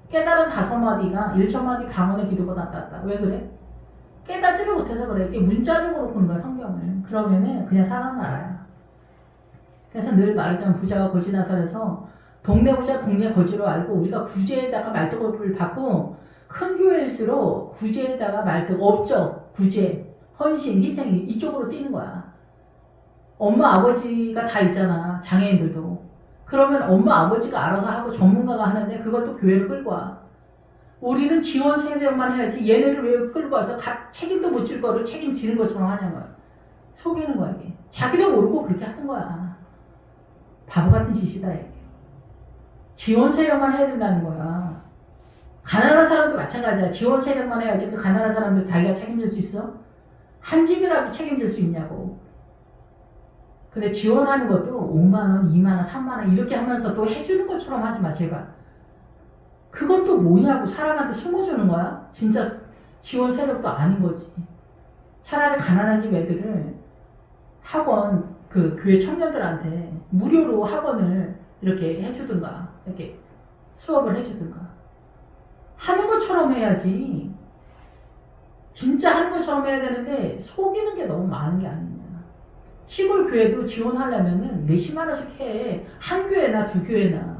깨달은 5마디가 1,000마디 방언의 기도보다 낫다. 왜 그래? 깨닫지를 못해서 그래. 이게 문자적으로 보는 거야, 성경을. 그러면은 그냥 사람 나라야. 그래서 늘 말하자면 부자와 거지 나설에서 동네 부자 동네 거지로 알고 우리가 구제에다가 말뚝을 받고 큰 교회일수록 구제에다가 말뚝, 업적, 구제, 헌신, 희생 이쪽으로 뛰는 거야. 엄마 아버지가 다 있잖아. 장애인들도. 그러면 엄마 아버지가 알아서 하고 전문가가 하는데 그것도 교회를 끌고 와. 우리는 지원 세력만 해야지 얘네를 왜 끌고 와서 책임도 못 질 거를 책임지는 것처럼 하냐고요. 속이는 거야 이게. 자기도 모르고 그렇게 하는 거야. 바보 같은 짓이다 이게. 지원 세력만 해야 된다는 거야. 가난한 사람도 마찬가지야. 지원 세력만 해야지 그 가난한 사람들 자기가 책임질 수 있어? 한 집이라도 책임질 수 있냐고. 근데 지원하는 것도 5만원, 2만원, 3만원 이렇게 하면서 또 해주는 것처럼 하지 마 제발. 그것도 뭐냐고. 사람한테 숨어주는 거야? 진짜 지원 세력도 아닌 거지. 차라리 가난한 집 애들을 학원 그 교회 청년들한테 무료로 학원을 이렇게 해주든가 이렇게 수업을 해주든가 하는 것처럼 해야지. 진짜 하는 것처럼 해야 되는데 속이는 게 너무 많은 게 아니냐. 시골 교회도 지원하려면은 몇십만 원씩 해. 한 교회나 두 교회나.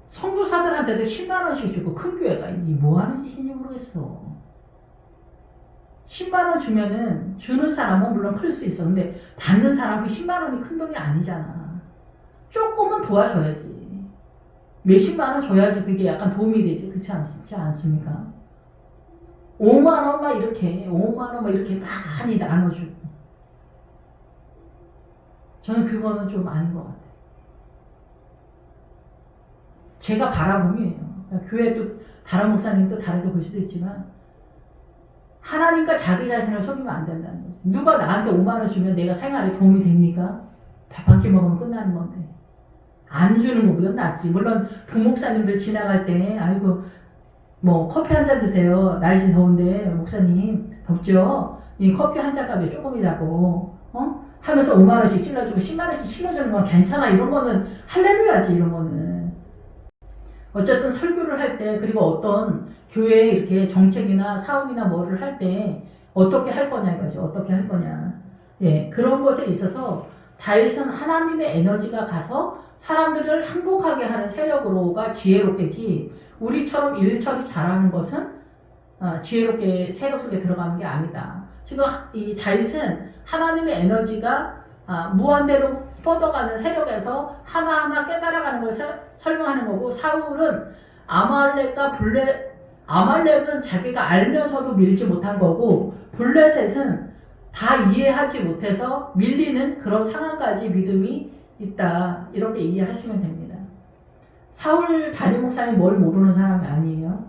선교사들한테도 10만 원씩 주고 큰 교회가 이 뭐 하는 짓인지 모르겠어. 10만 원 주면은 주는 사람은 물론 클 수 있어. 근데 받는 사람 그 10만 원이 큰 돈이 아니잖아. 조금은 도와줘야지. 몇십만 원 줘야지 그게 약간 도움이 되지. 그렇지 않습니까? 5만 원 막 이렇게 5만 원 막 이렇게 많이 나눠주고. 저는 그거는 좀 아닌 것 같아요. 제가 바라봄이에요. 교회도 다른 목사님도 다르게 볼 수도 있지만 하나님과 자기 자신을 속이면 안 된다는 거죠. 누가 나한테 5만 원 주면 내가 생활에 도움이 됩니까? 밥 한 끼 먹으면 끝나는 건데. 안 주는 것보다 낫지. 물론 부목사님들 지나갈 때 아이고 뭐 커피 한 잔 드세요. 날씨 더운데 목사님 덥죠? 이 커피 한 잔 값에 조금이라고 하면서 5만 원씩 찔러주고 10만 원씩 찔러주는 건 괜찮아. 이런 거는 할렐루야지. 이런 거는. 어쨌든 설교를 할 때 그리고 어떤 교회에 이렇게 정책이나 사업이나 뭐를 할 때 어떻게 할 거냐 이거죠. 어떻게 할 거냐. 예, 그런 것에 있어서 다윗은 하나님의 에너지가 가서 사람들을 행복하게 하는 세력으로가 지혜롭겠지. 우리처럼 일처리 잘하는 것은 지혜롭게 세력 속에 들어가는 게 아니다. 지금 이 다윗은 하나님의 에너지가 무한대로 뻗어가는 세력에서 하나하나 깨달아가는 걸 설명하는 거고, 사울은 아말렉은 자기가 알면서도 밀지 못한 거고, 블레셋은 다 이해하지 못해서 밀리는 그런 상황까지 믿음이 있다. 이렇게 이해하시면 됩니다. 사울 담임 목사님 뭘 모르는 사람이 아니에요.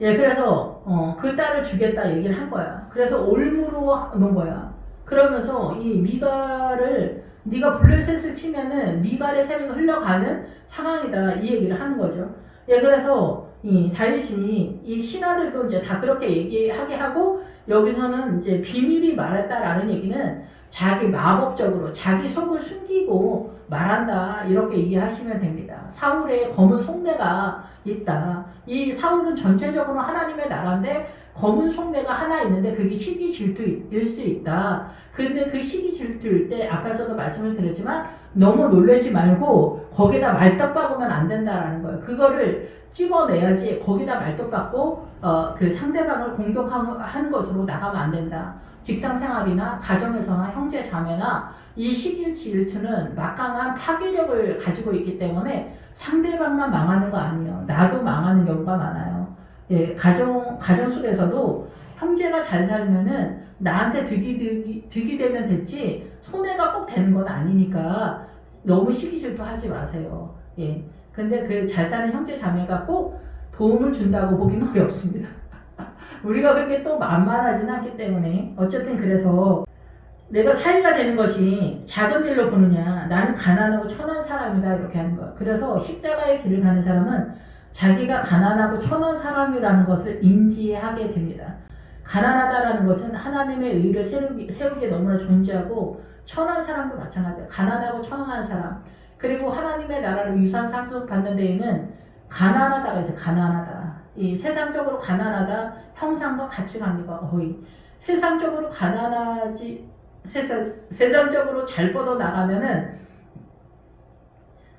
예, 그래서 그 딸을 주겠다 얘기를 한 거야. 그래서 올무로 놓은 거야. 그러면서 이 미갈을 네가 블레셋을 치면은 미갈의 세력이 흘러가는 상황이다 이 얘기를 하는 거죠. 예, 그래서 이 다윗이 이 신하들도 이제 다 그렇게 얘기하게 하고, 여기서는 이제 비밀이 말했다라는 얘기는 자기 마법적으로 자기 속을 숨기고 말한다 이렇게 이해하시면 됩니다. 사울의 검은 속내가 있다. 이 사울은 전체적으로 하나님의 나라인데 검은 속내가 하나 있는데 그게 시기 질투일 수 있다. 근데 그 시기 질투일 때 앞에서도 말씀을 드렸지만 너무 놀라지 말고 거기다 말떡 박으면 안 된다라는 거예요. 그거를 찝어내야지 거기다 말떡 박고 그 상대방을 공격하는 것으로 나가면 안 된다. 직장 생활이나 가정에서나 형제 자매나 이 시기 질투는 막강한 파괴력을 가지고 있기 때문에 상대방만 망하는 거 아니에요. 나도 망하는 경우가 많아요. 예, 가정 속에서도 형제가 잘 살면은 나한테 득이 되면 됐지 손해가 꼭 되는 건 아니니까 너무 시기 질투하지 마세요. 예. 근데 그 잘 사는 형제 자매가 꼭 도움을 준다고 보기는 어렵습니다. 우리가 그렇게 또 만만하지는 않기 때문에 어쨌든 그래서 내가 사위가 되는 것이 작은 일로 보느냐, 나는 가난하고 천한 사람이다 이렇게 하는 거예요. 그래서 십자가의 길을 가는 사람은 자기가 가난하고 천한 사람이라는 것을 인지하게 됩니다. 가난하다라는 것은 하나님의 의를 세우기에 너무나 존재하고 천한 사람도 마찬가지예요. 가난하고 천한 사람, 그리고 하나님의 나라를 유산 상속받는 데에는 가난하다가 있어요. 가난하다. 이 세상적으로 가난하다 형상과 같이 갑니다. 거의 세상적으로 가난하지, 세상적으로 잘 뻗어 나가면은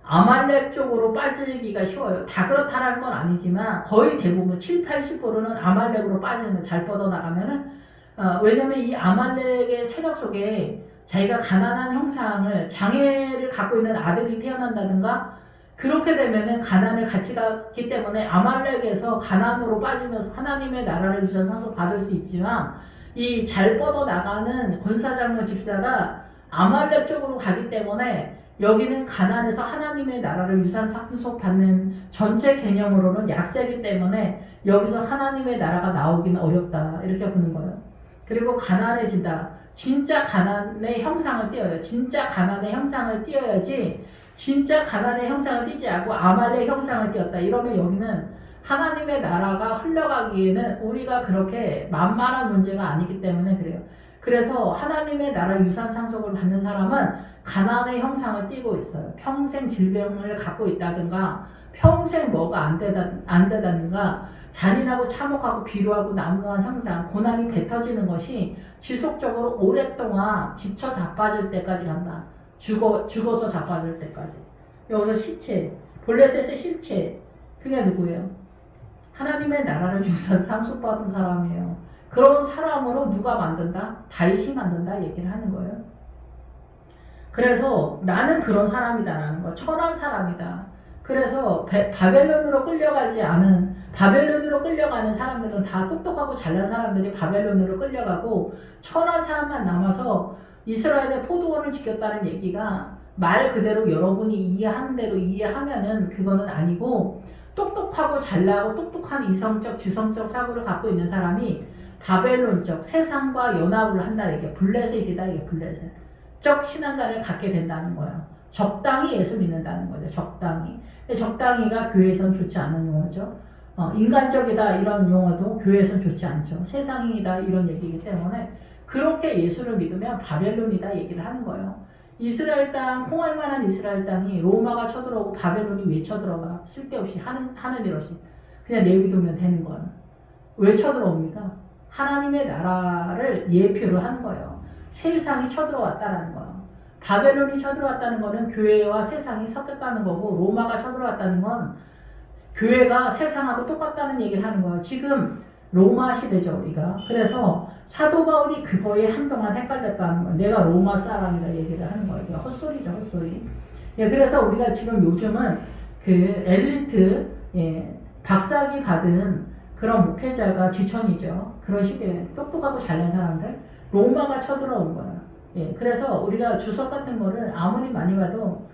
아말렉 쪽으로 빠지기가 쉬워요. 다 그렇다라는 건 아니지만 거의 대부분 7, 80%는 아말렉으로 빠지는, 잘 뻗어 나가면은 왜냐면 이 아말렉의 세력 속에 자기가 가난한 형상을, 장애를 갖고 있는 아들이 태어난다든가 그렇게 되면은 가난을 같이 갔기 때문에 아말렉에서 가난으로 빠지면서 하나님의 나라를 유산 상속 받을 수 있지만, 이 잘 뻗어 나가는 권사장로 집사가 아말렉 쪽으로 가기 때문에 여기는 가난에서 하나님의 나라를 유산 상속 받는 전체 개념으로는 약세이기 때문에 여기서 하나님의 나라가 나오기는 어렵다 이렇게 보는 거예요. 그리고 가난해진다. 진짜 가난의 형상을 띄어요. 진짜 가난의 형상을 띄어야지, 진짜 가난의 형상을 띄지 않고 아말렉 형상을 띄었다 이러면 여기는 하나님의 나라가 흘러가기에는 우리가 그렇게 만만한 존재가 아니기 때문에 그래요. 그래서 하나님의 나라 유산 상속을 받는 사람은 가난의 형상을 띠고 있어요. 평생 질병을 갖고 있다든가 평생 뭐가 안 되다든가 잔인하고 참혹하고 비루하고 난무한 형상, 고난이 뱉어지는 것이 지속적으로 오랫동안 지쳐 자빠질 때까지 간다. 죽어서 자빠질 때까지. 여기서 시체, 블레셋의 실체, 그게 누구예요? 하나님의 나라를 유산 상속받은 사람이에요. 그런 사람으로 누가 만든다? 다윗이 만든다 얘기를 하는 거예요. 그래서 나는 그런 사람이다라는 거, 천한 사람이다. 그래서 바벨론으로 끌려가는 사람들은 다 똑똑하고 잘난 사람들이 바벨론으로 끌려가고 천한 사람만 남아서 이스라엘의 포도원을 지켰다는 얘기가 말 그대로 여러분이 이해하는 대로 이해하면은 그거는 아니고, 똑똑하고 잘나고 똑똑한 이성적 지성적 사고를 갖고 있는 사람이 바벨론적 세상과 연합을 한다 이게 블레셋이다. 이게 블레셋적 신앙가를 갖게 된다는 거예요. 적당히 예수 믿는다는 거죠. 적당히가 교회에선 좋지 않은 용어죠. 인간적이다 이런 용어도 교회에선 좋지 않죠. 세상이다 이런 얘기이기 때문에 그렇게 예수를 믿으면 바벨론이다 얘기를 하는 거예요. 이스라엘 땅, 홍할 만한 이스라엘 땅이 로마가 쳐들어오고 바벨론이 왜 쳐들어가? 쓸데없이 하는 일 없이 그냥 내비두면 되는 거예요. 왜 쳐들어옵니까? 하나님의 나라를 예표로 하는 거예요. 세상이 쳐들어왔다라는 거예요. 바벨론이 쳐들어왔다는 거는 교회와 세상이 섞였다는 거고, 로마가 쳐들어왔다는 건 교회가 세상하고 똑같다는 얘기를 하는 거예요. 지금 로마 시대죠, 우리가. 그래서 사도 바울이 그거에 한동안 헷갈렸다는 거예요. 내가 로마 사람이다 얘기를 하는 거예요. 그러니까 헛소리죠, 헛소리. 예, 그래서 우리가 지금 요즘은 그 엘리트, 박사학위 받은 그런 목회자가 지천이죠. 그런 식의 똑똑하고 잘난 사람들, 로마가 쳐들어온 거예요. 예, 그래서 우리가 주석 같은 거를 아무리 많이 봐도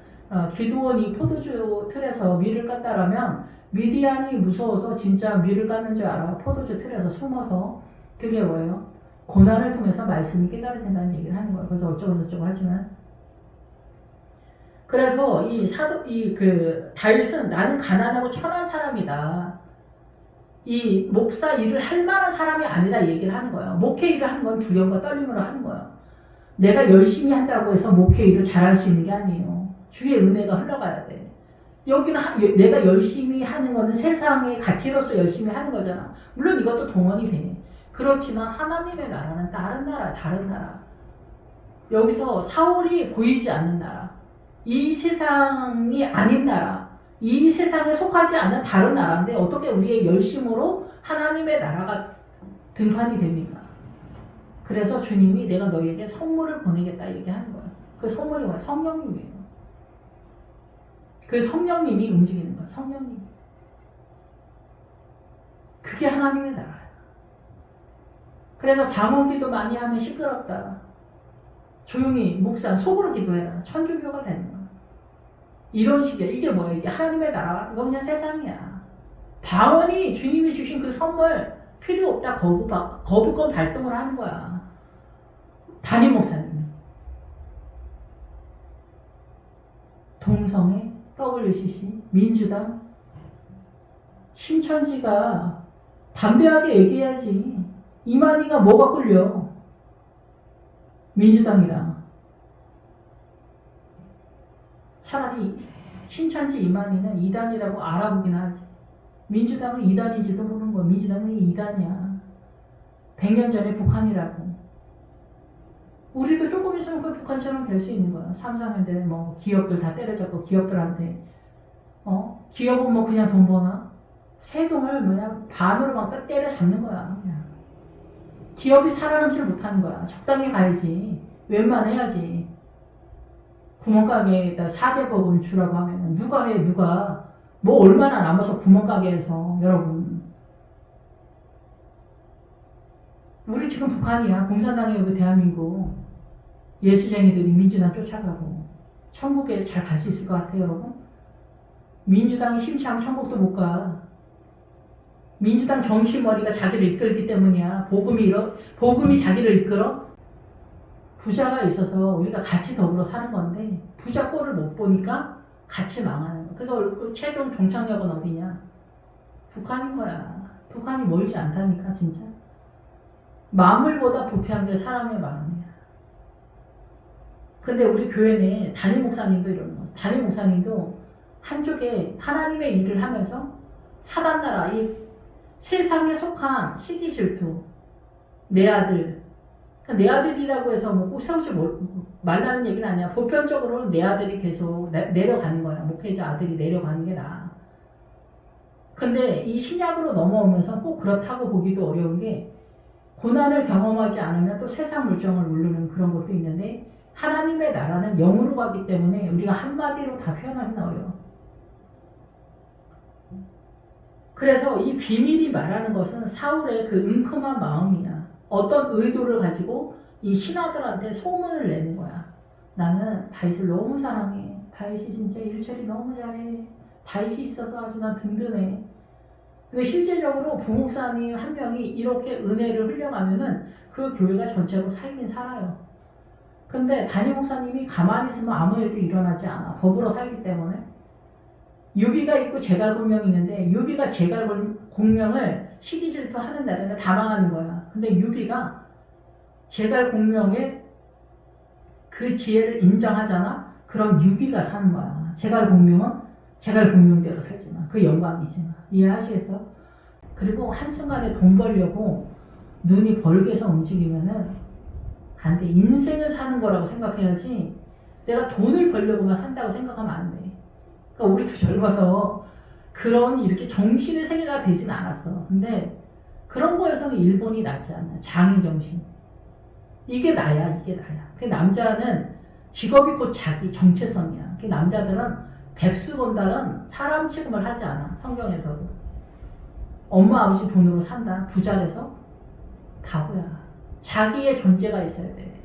기드온이 포도주 틀에서 밀을 깠다라면 미디안이 무서워서 진짜 밀을 깠는 줄 알아. 포도주 틀에서 숨어서. 그게 뭐예요? 고난을 통해서 말씀이 깨달아진다는 얘기를 하는 거예요. 그래서 어쩌고저쩌고 하지만. 그래서 다윗은 나는 가난하고 천한 사람이다. 이 목사 일을 할 만한 사람이 아니다 얘기를 하는 거예요. 목회 일을 하는 건 두려움과 떨림으로 하는 거예요. 내가 열심히 한다고 해서 목회 일을 잘할 수 있는 게 아니에요. 주의 은혜가 흘러가야 돼. 여기는 내가 열심히 하는 거는 세상의 가치로서 열심히 하는 거잖아. 물론 이것도 동원이 돼. 그렇지만 하나님의 나라는 다른 나라. 여기서 사울이 보이지 않는 나라. 이 세상이 아닌 나라. 이 세상에 속하지 않는 다른 나라인데 어떻게 우리의 열심으로 하나님의 나라가 등판이 됩니까? 그래서 주님이 내가 너희에게 선물을 보내겠다 얘기하는 거예요. 그 선물이 뭐예요? 성령님이에요. 그 성령님이 움직이는 거예요. 성령님. 그게 하나님의 나라예요. 그래서 방언기도 많이 하면 시끄럽다. 조용히 묵상 속으로 기도해라. 천주교가 되는 거야. 이런 식이야. 이게 뭐야? 이게 하나님의 나라. 이거 그냥 세상이야. 방언이 주님이 주신 그 선물 필요 없다 거부권 발동을 하는 거야. 담임 목사님. 동성애, WCC, 민주당, 신천지가 담대하게 얘기해야지. 이만희가 뭐가 끌려? 민주당이랑. 차라리 신천지 이만희는 이단이라고 알아보긴 하지. 민주당은 이단인지도 모르는 거야. 민주당은 이단이야. 100년 전에 북한이라고. 우리도 조금 있으면 그 북한처럼 될 수 있는 거야. 삼성인데 뭐 기업들 다 때려잡고 기업들한테 기업은 뭐 그냥 돈 버나? 세금을 뭐냐 반으로 막 때려잡는 거야. 그냥. 기업이 살아남지를 못하는 거야. 적당히 가야지. 웬만해야지. 구멍가게에다 4대 보금 주라고 하면 누가 해 누가. 뭐 얼마나 남아서 구멍가게에서 여러분. 우리 지금 북한이야. 공산당이 여기 대한민국. 예수쟁이들이 민주당 쫓아가고 천국에 잘 갈 수 있을 것 같아요 여러분. 민주당이 심취하면 천국도 못 가. 민주당 정신머리가 자기를 이끌기 때문이야. 복음이 자기를 이끌어? 부자가 있어서 우리가 같이 더불어 사는 건데 부자 꼴을 못 보니까 같이 망하는 거야. 그래서 최종 종착역은 어디냐? 북한인 거야. 북한이 멀지 않다니까 진짜. 만물보다 부패한 게 사람의 마음이야. 근데 우리 교회 내 담임 목사님도 이러는 거야. 담임 목사님도 한쪽에 하나님의 일을 하면서 사단나라, 이 세상에 속한 시기 질투, 내 아들, 내 아들이라고 해서 뭐 꼭 세우지 말라는 얘기는 아니야. 보편적으로는 내 아들이 계속 내려가는 거야. 목회자 아들이 내려가는 게 나아. 근데 이 신약으로 넘어오면서 꼭 그렇다고 보기도 어려운 게 고난을 경험하지 않으면 또 세상 물정을 모르는 그런 것도 있는데 하나님의 나라는 영으로 가기 때문에 우리가 한마디로 다 표현하기는 어려워. 그래서 이 비밀이 말하는 것은 사울의 그 은큼한 마음이야. 어떤 의도를 가지고 이 신하들한테 소문을 내는 거야. 나는 다윗을 너무 사랑해. 다윗이 진짜 일처리 너무 잘해. 다윗이 있어서 아주 난 든든해. 근데 실제적으로 부목사님 한 명이 이렇게 은혜를 흘려가면은 그 교회가 전체로 살긴 살아요. 근데 담임 목사님이 가만히 있으면 아무 일도 일어나지 않아. 더불어 살기 때문에. 유비가 있고 제갈공명이 있는데 유비가 제갈공명을 시기질투 하는 날에는 다 망하는 거야. 근데 유비가 제갈공명의 그 지혜를 인정하잖아? 그럼 유비가 사는 거야. 제갈공명은 제갈공명대로 살지만 그 영광이지만. 이해하시겠어? 그리고 한순간에 돈 벌려고 눈이 벌게서 움직이면은 안 돼. 인생을 사는 거라고 생각해야지 내가 돈을 벌려고만 산다고 생각하면 안 돼. 그러니까 우리도 젊어서 그런 이렇게 정신의 세계가 되진 않았어. 근데 그런 거에서는 일본이 낫지 않나. 장의정신. 이게 나야, 이게 나야. 그 남자는 직업이 곧 자기 정체성이야. 그 남자들은 백수 번다는 사람 취급을 하지 않아. 성경에서도. 엄마 아버지 돈으로 산다. 부자라서 바보야. 자기의 존재가 있어야 돼.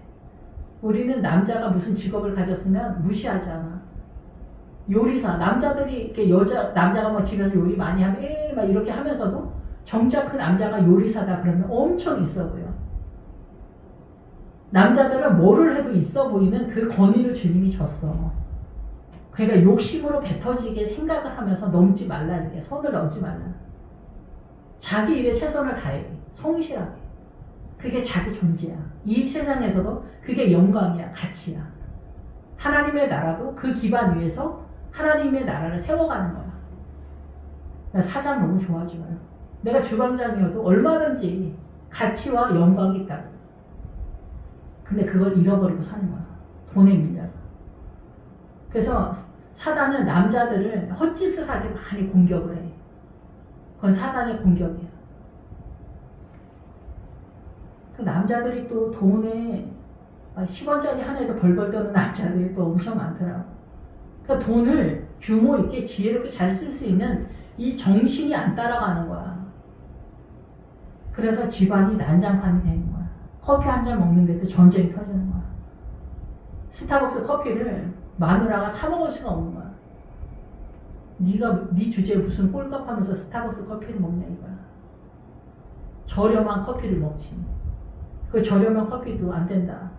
우리는 남자가 무슨 직업을 가졌으면 무시하지 않아. 요리사. 남자들이 이렇게 남자가 뭐 집에서 요리 많이 하면 막 이렇게 하면서도 정작 그 남자가 요리사다 그러면 엄청 있어 보여. 남자들은 뭐를 해도 있어 보이는 그 권위를 주님이 줬어. 그러니까 욕심으로 배 터지게 생각을 하면서 넘지 말라. 이게 선을 넘지 말라. 자기 일에 최선을 다해. 성실하게. 그게 자기 존재야. 이 세상에서도 그게 영광이야. 가치야. 하나님의 나라도 그 기반 위에서 하나님의 나라를 세워가는 거야. 나 사장 너무 좋아하지만 내가 주방장이어도 얼마든지 가치와 영광이 있다고. 근데 그걸 잃어버리고 사는 거야. 돈에 밀려서. 그래서 사단은 남자들을 헛짓을 하게 많이 공격을 해. 그건 사단의 공격이야. 그 남자들이 또 돈에 10원짜리 하나에도 벌벌 떠는 남자들이 또 엄청 많더라고. 그러니까 돈을 규모 있게 지혜롭게 잘 쓸 수 있는 이 정신이 안 따라가는 거야. 그래서 집안이 난장판이 되는 거야. 커피 한 잔 먹는데도 전쟁이 터지는 거야. 스타벅스 커피를 마누라가 사 먹을 수가 없는 거야. 네 주제에 무슨 꼴값하면서 스타벅스 커피를 먹냐 이거야. 저렴한 커피를 먹지. 그 저렴한 커피도 안 된다.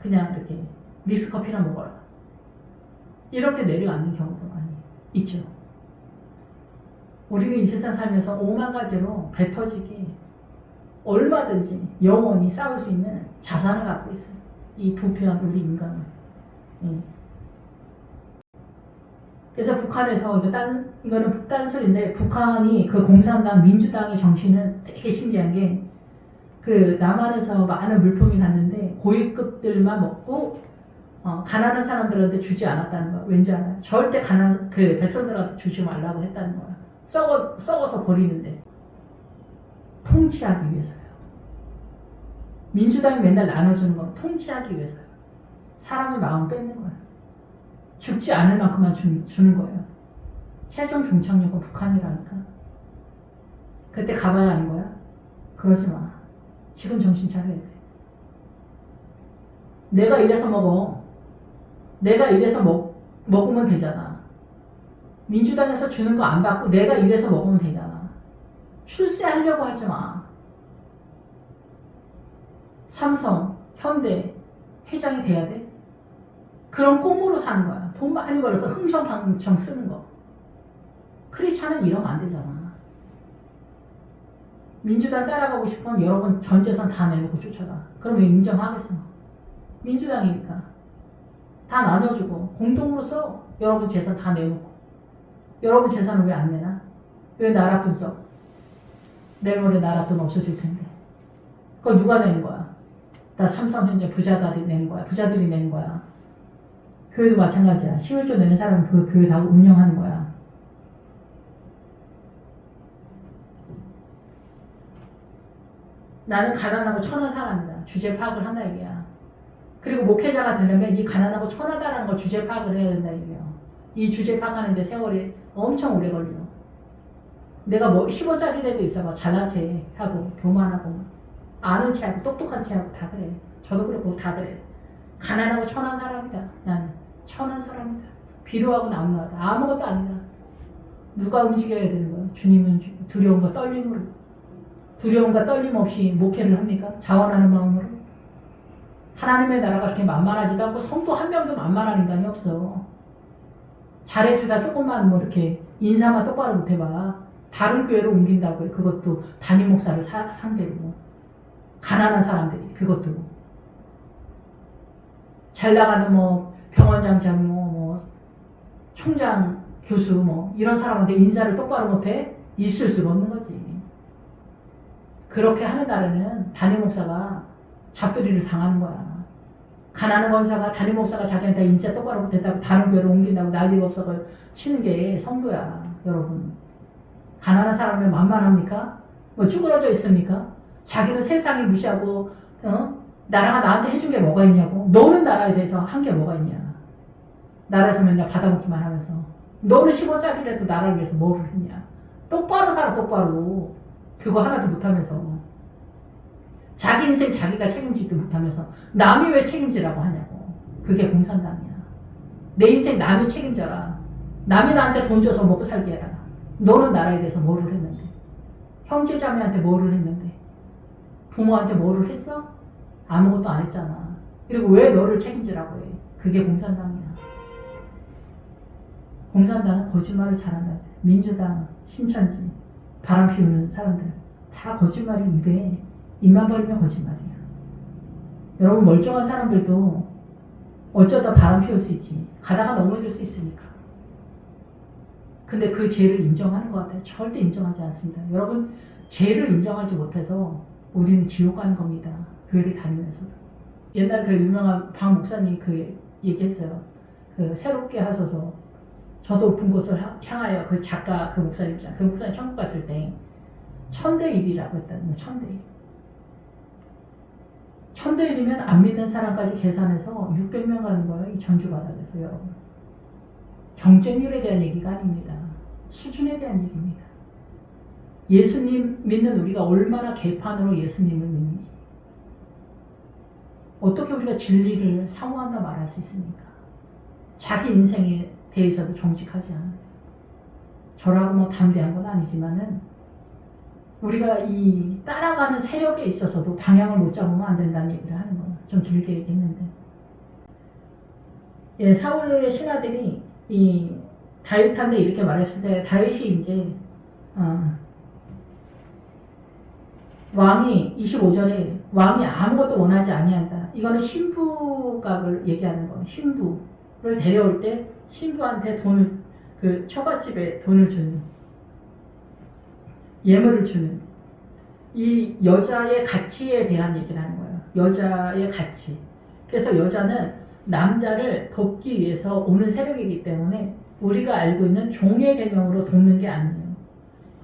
그냥 이렇게 믹스커피나 먹어라. 이렇게 내려앉는 경우도 많이 있죠. 우리는 이 세상 살면서 오만 가지로 배 터지게 얼마든지 영원히 싸울 수 있는 자산을 갖고 있어요. 이 부패한 우리 인간은. 그래서 북한에서 이거는 딴소리인데, 북한이 그 공산당 민주당의 정신은 되게 신기한 게, 그 남한에서 많은 물품이 갔는데 고위급들만 먹고 가난한 사람들한테 주지 않았다는 거야. 왠지 알아요? 절대 그 백성들한테 주지 말라고 했다는 거야. 썩어서 버리는데. 통치하기 위해서요. 민주당이 맨날 나눠주는 건 통치하기 위해서요. 사람의 마음 뺏는 거야. 죽지 않을 만큼만 주는 거예요. 최종 종착역은 북한이라니까. 그때 가봐야 하는 거야. 그러지 마. 지금 정신 차려야 돼. 내가 이래서 먹어. 내가 이래서 먹으면 되잖아. 민주당에서 주는 거 안 받고 내가 이래서 먹으면 되잖아. 출세하려고 하지 마. 삼성, 현대 회장이 돼야 돼? 그런 꿈으로 사는 거야. 돈 많이 벌어서 흥청망청 쓰는 거. 크리스찬은 이러면 안 되잖아. 민주당 따라가고 싶으면 여러분 전 재산 다 내놓고 쫓아가. 그러면 인정하겠어. 민주당이니까. 다 나눠주고 공동으로서 여러분 재산 다 내놓고. 여러분 재산은 왜 안 내나? 왜 나라 돈 써? 내일모레 나라 돈 없어질 텐데. 그거 누가 내는 거야? 나 삼성 현재 부자들이 내는 거야. 부자들이 내는 거야. 교회도 마찬가지야. 11조 내는 사람은 그 교회 다 운영하는 거야. 나는 가난하고 천한 사람이다. 주제 파악을 한다 얘기야. 그리고 목회자가 되려면 이 가난하고 천하다라는 걸 주제 파악을 해야 된다 얘기야. 이 주제 파악하는데 세월이 엄청 오래 걸려. 내가 뭐 10원짜리라도 있어봐. 잘난 체 하고 교만하고 아는 체 하고 똑똑한 체 하고 다 그래. 저도 그렇고 다 그래. 가난하고 천한 사람이다. 나는 천한 사람이다. 비루하고 나무하다. 아무것도 아니다. 누가 움직여야 되는 거야? 주님은 두려움과 떨림으로. 두려움과 떨림 없이 목회를 합니까? 자원하는 마음으로. 하나님의 나라가 그렇게 만만하지도 않고 성도 한 명도 만만한 인간이 없어. 잘해주다 조금만 뭐 이렇게 인사만 똑바로 못해봐. 다른 교회로 옮긴다고 해. 그것도 담임 목사를 상대로. 가난한 사람들이 그것도. 잘 나가는 뭐 병원장장 뭐 총장 교수 뭐 이런 사람한테 인사를 똑바로 못해? 있을 수가 없는 거지. 그렇게 하는 날에는 담임 목사가 잡들이를 당하는 거야. 가난한 권사가 담임 목사가 자기한테 인사 똑바로 못했다고 다른 교회로 옮긴다고 난리가 없어서 치는 게 성도야. 여러분. 가난한 사람이 만만합니까? 뭐 쭈그러져 있습니까? 자기는 세상이 무시하고 나라가 나한테 해준 게 뭐가 있냐고. 너는 나라에 대해서 한 게 뭐가 있냐. 나라에서 맨날 받아먹기만 하면서. 너는 10원짜리라도 나라를 위해서 뭐를 했냐. 똑바로 살아 똑바로. 그거 하나도 못하면서. 자기 인생 자기가 책임지도 못하면서 남이 왜 책임지라고 하냐고. 그게 공산당이야. 내 인생 남이 책임져라. 남이 나한테 돈 줘서 먹고 살게 해라. 너는 나라에 대해서 뭐를 했는데. 형제자매한테 뭐를 했는데. 부모한테 뭐를 했어? 아무것도 안 했잖아. 그리고 왜 너를 책임지라고 해. 그게 공산당이야. 공산당은 거짓말을 잘한다. 민주당, 신천지, 바람 피우는 사람들 다 거짓말이 입에 입만 벌리면 거짓말이야. 여러분 멀쩡한 사람들도 어쩌다 바람 피울 수 있지. 가다가 넘어질 수 있으니까. 근데 그 죄를 인정하는 것 같아요. 절대 인정하지 않습니다. 여러분 죄를 인정하지 못해서 우리는 지옥 가는 겁니다. 교회를 다니면서도. 옛날 그 유명한 박 목사님이 그 얘기했어요. 그 새롭게 하셔서 저도 높은 곳을 향하여 그 작가 그 목사님이잖아요. 그 목사님 천국 갔을 때 1000대1이라고 했다는 거예요. 1000대1. 1000대1이면 안 믿는 사람까지 계산해서 600명 가는 거예요. 이 전주바닥에서 여러분. 경쟁률에 대한 얘기가 아닙니다. 수준에 대한 얘기입니다. 예수님 믿는 우리가 얼마나 개판으로 예수님을 믿는지. 어떻게 우리가 진리를 사모한다 말할 수 있습니까? 자기 인생에 대해서도 정직하지 않아. 저라고 뭐 담대한 건 아니지만은 우리가 이 따라가는 세력에 있어서도 방향을 못 잡으면 안 된다는 얘기를 하는 거야. 좀 길게 얘기했는데. 예, 사울의 신하들이 이 다윗한테 이렇게 말했을 때 다윗이 이제 왕이 25절에 왕이 아무것도 원하지 아니한다. 이거는 신부각을 얘기하는 거예요. 신부를 데려올 때 신부한테 돈을 그 처갓집에 돈을 주는 예물을 주는 이 여자의 가치에 대한 얘기를 하는 거예요. 여자의 가치. 그래서 여자는 남자를 돕기 위해서 오는 세력이기 때문에 우리가 알고 있는 종의 개념으로 돕는 게 아니에요.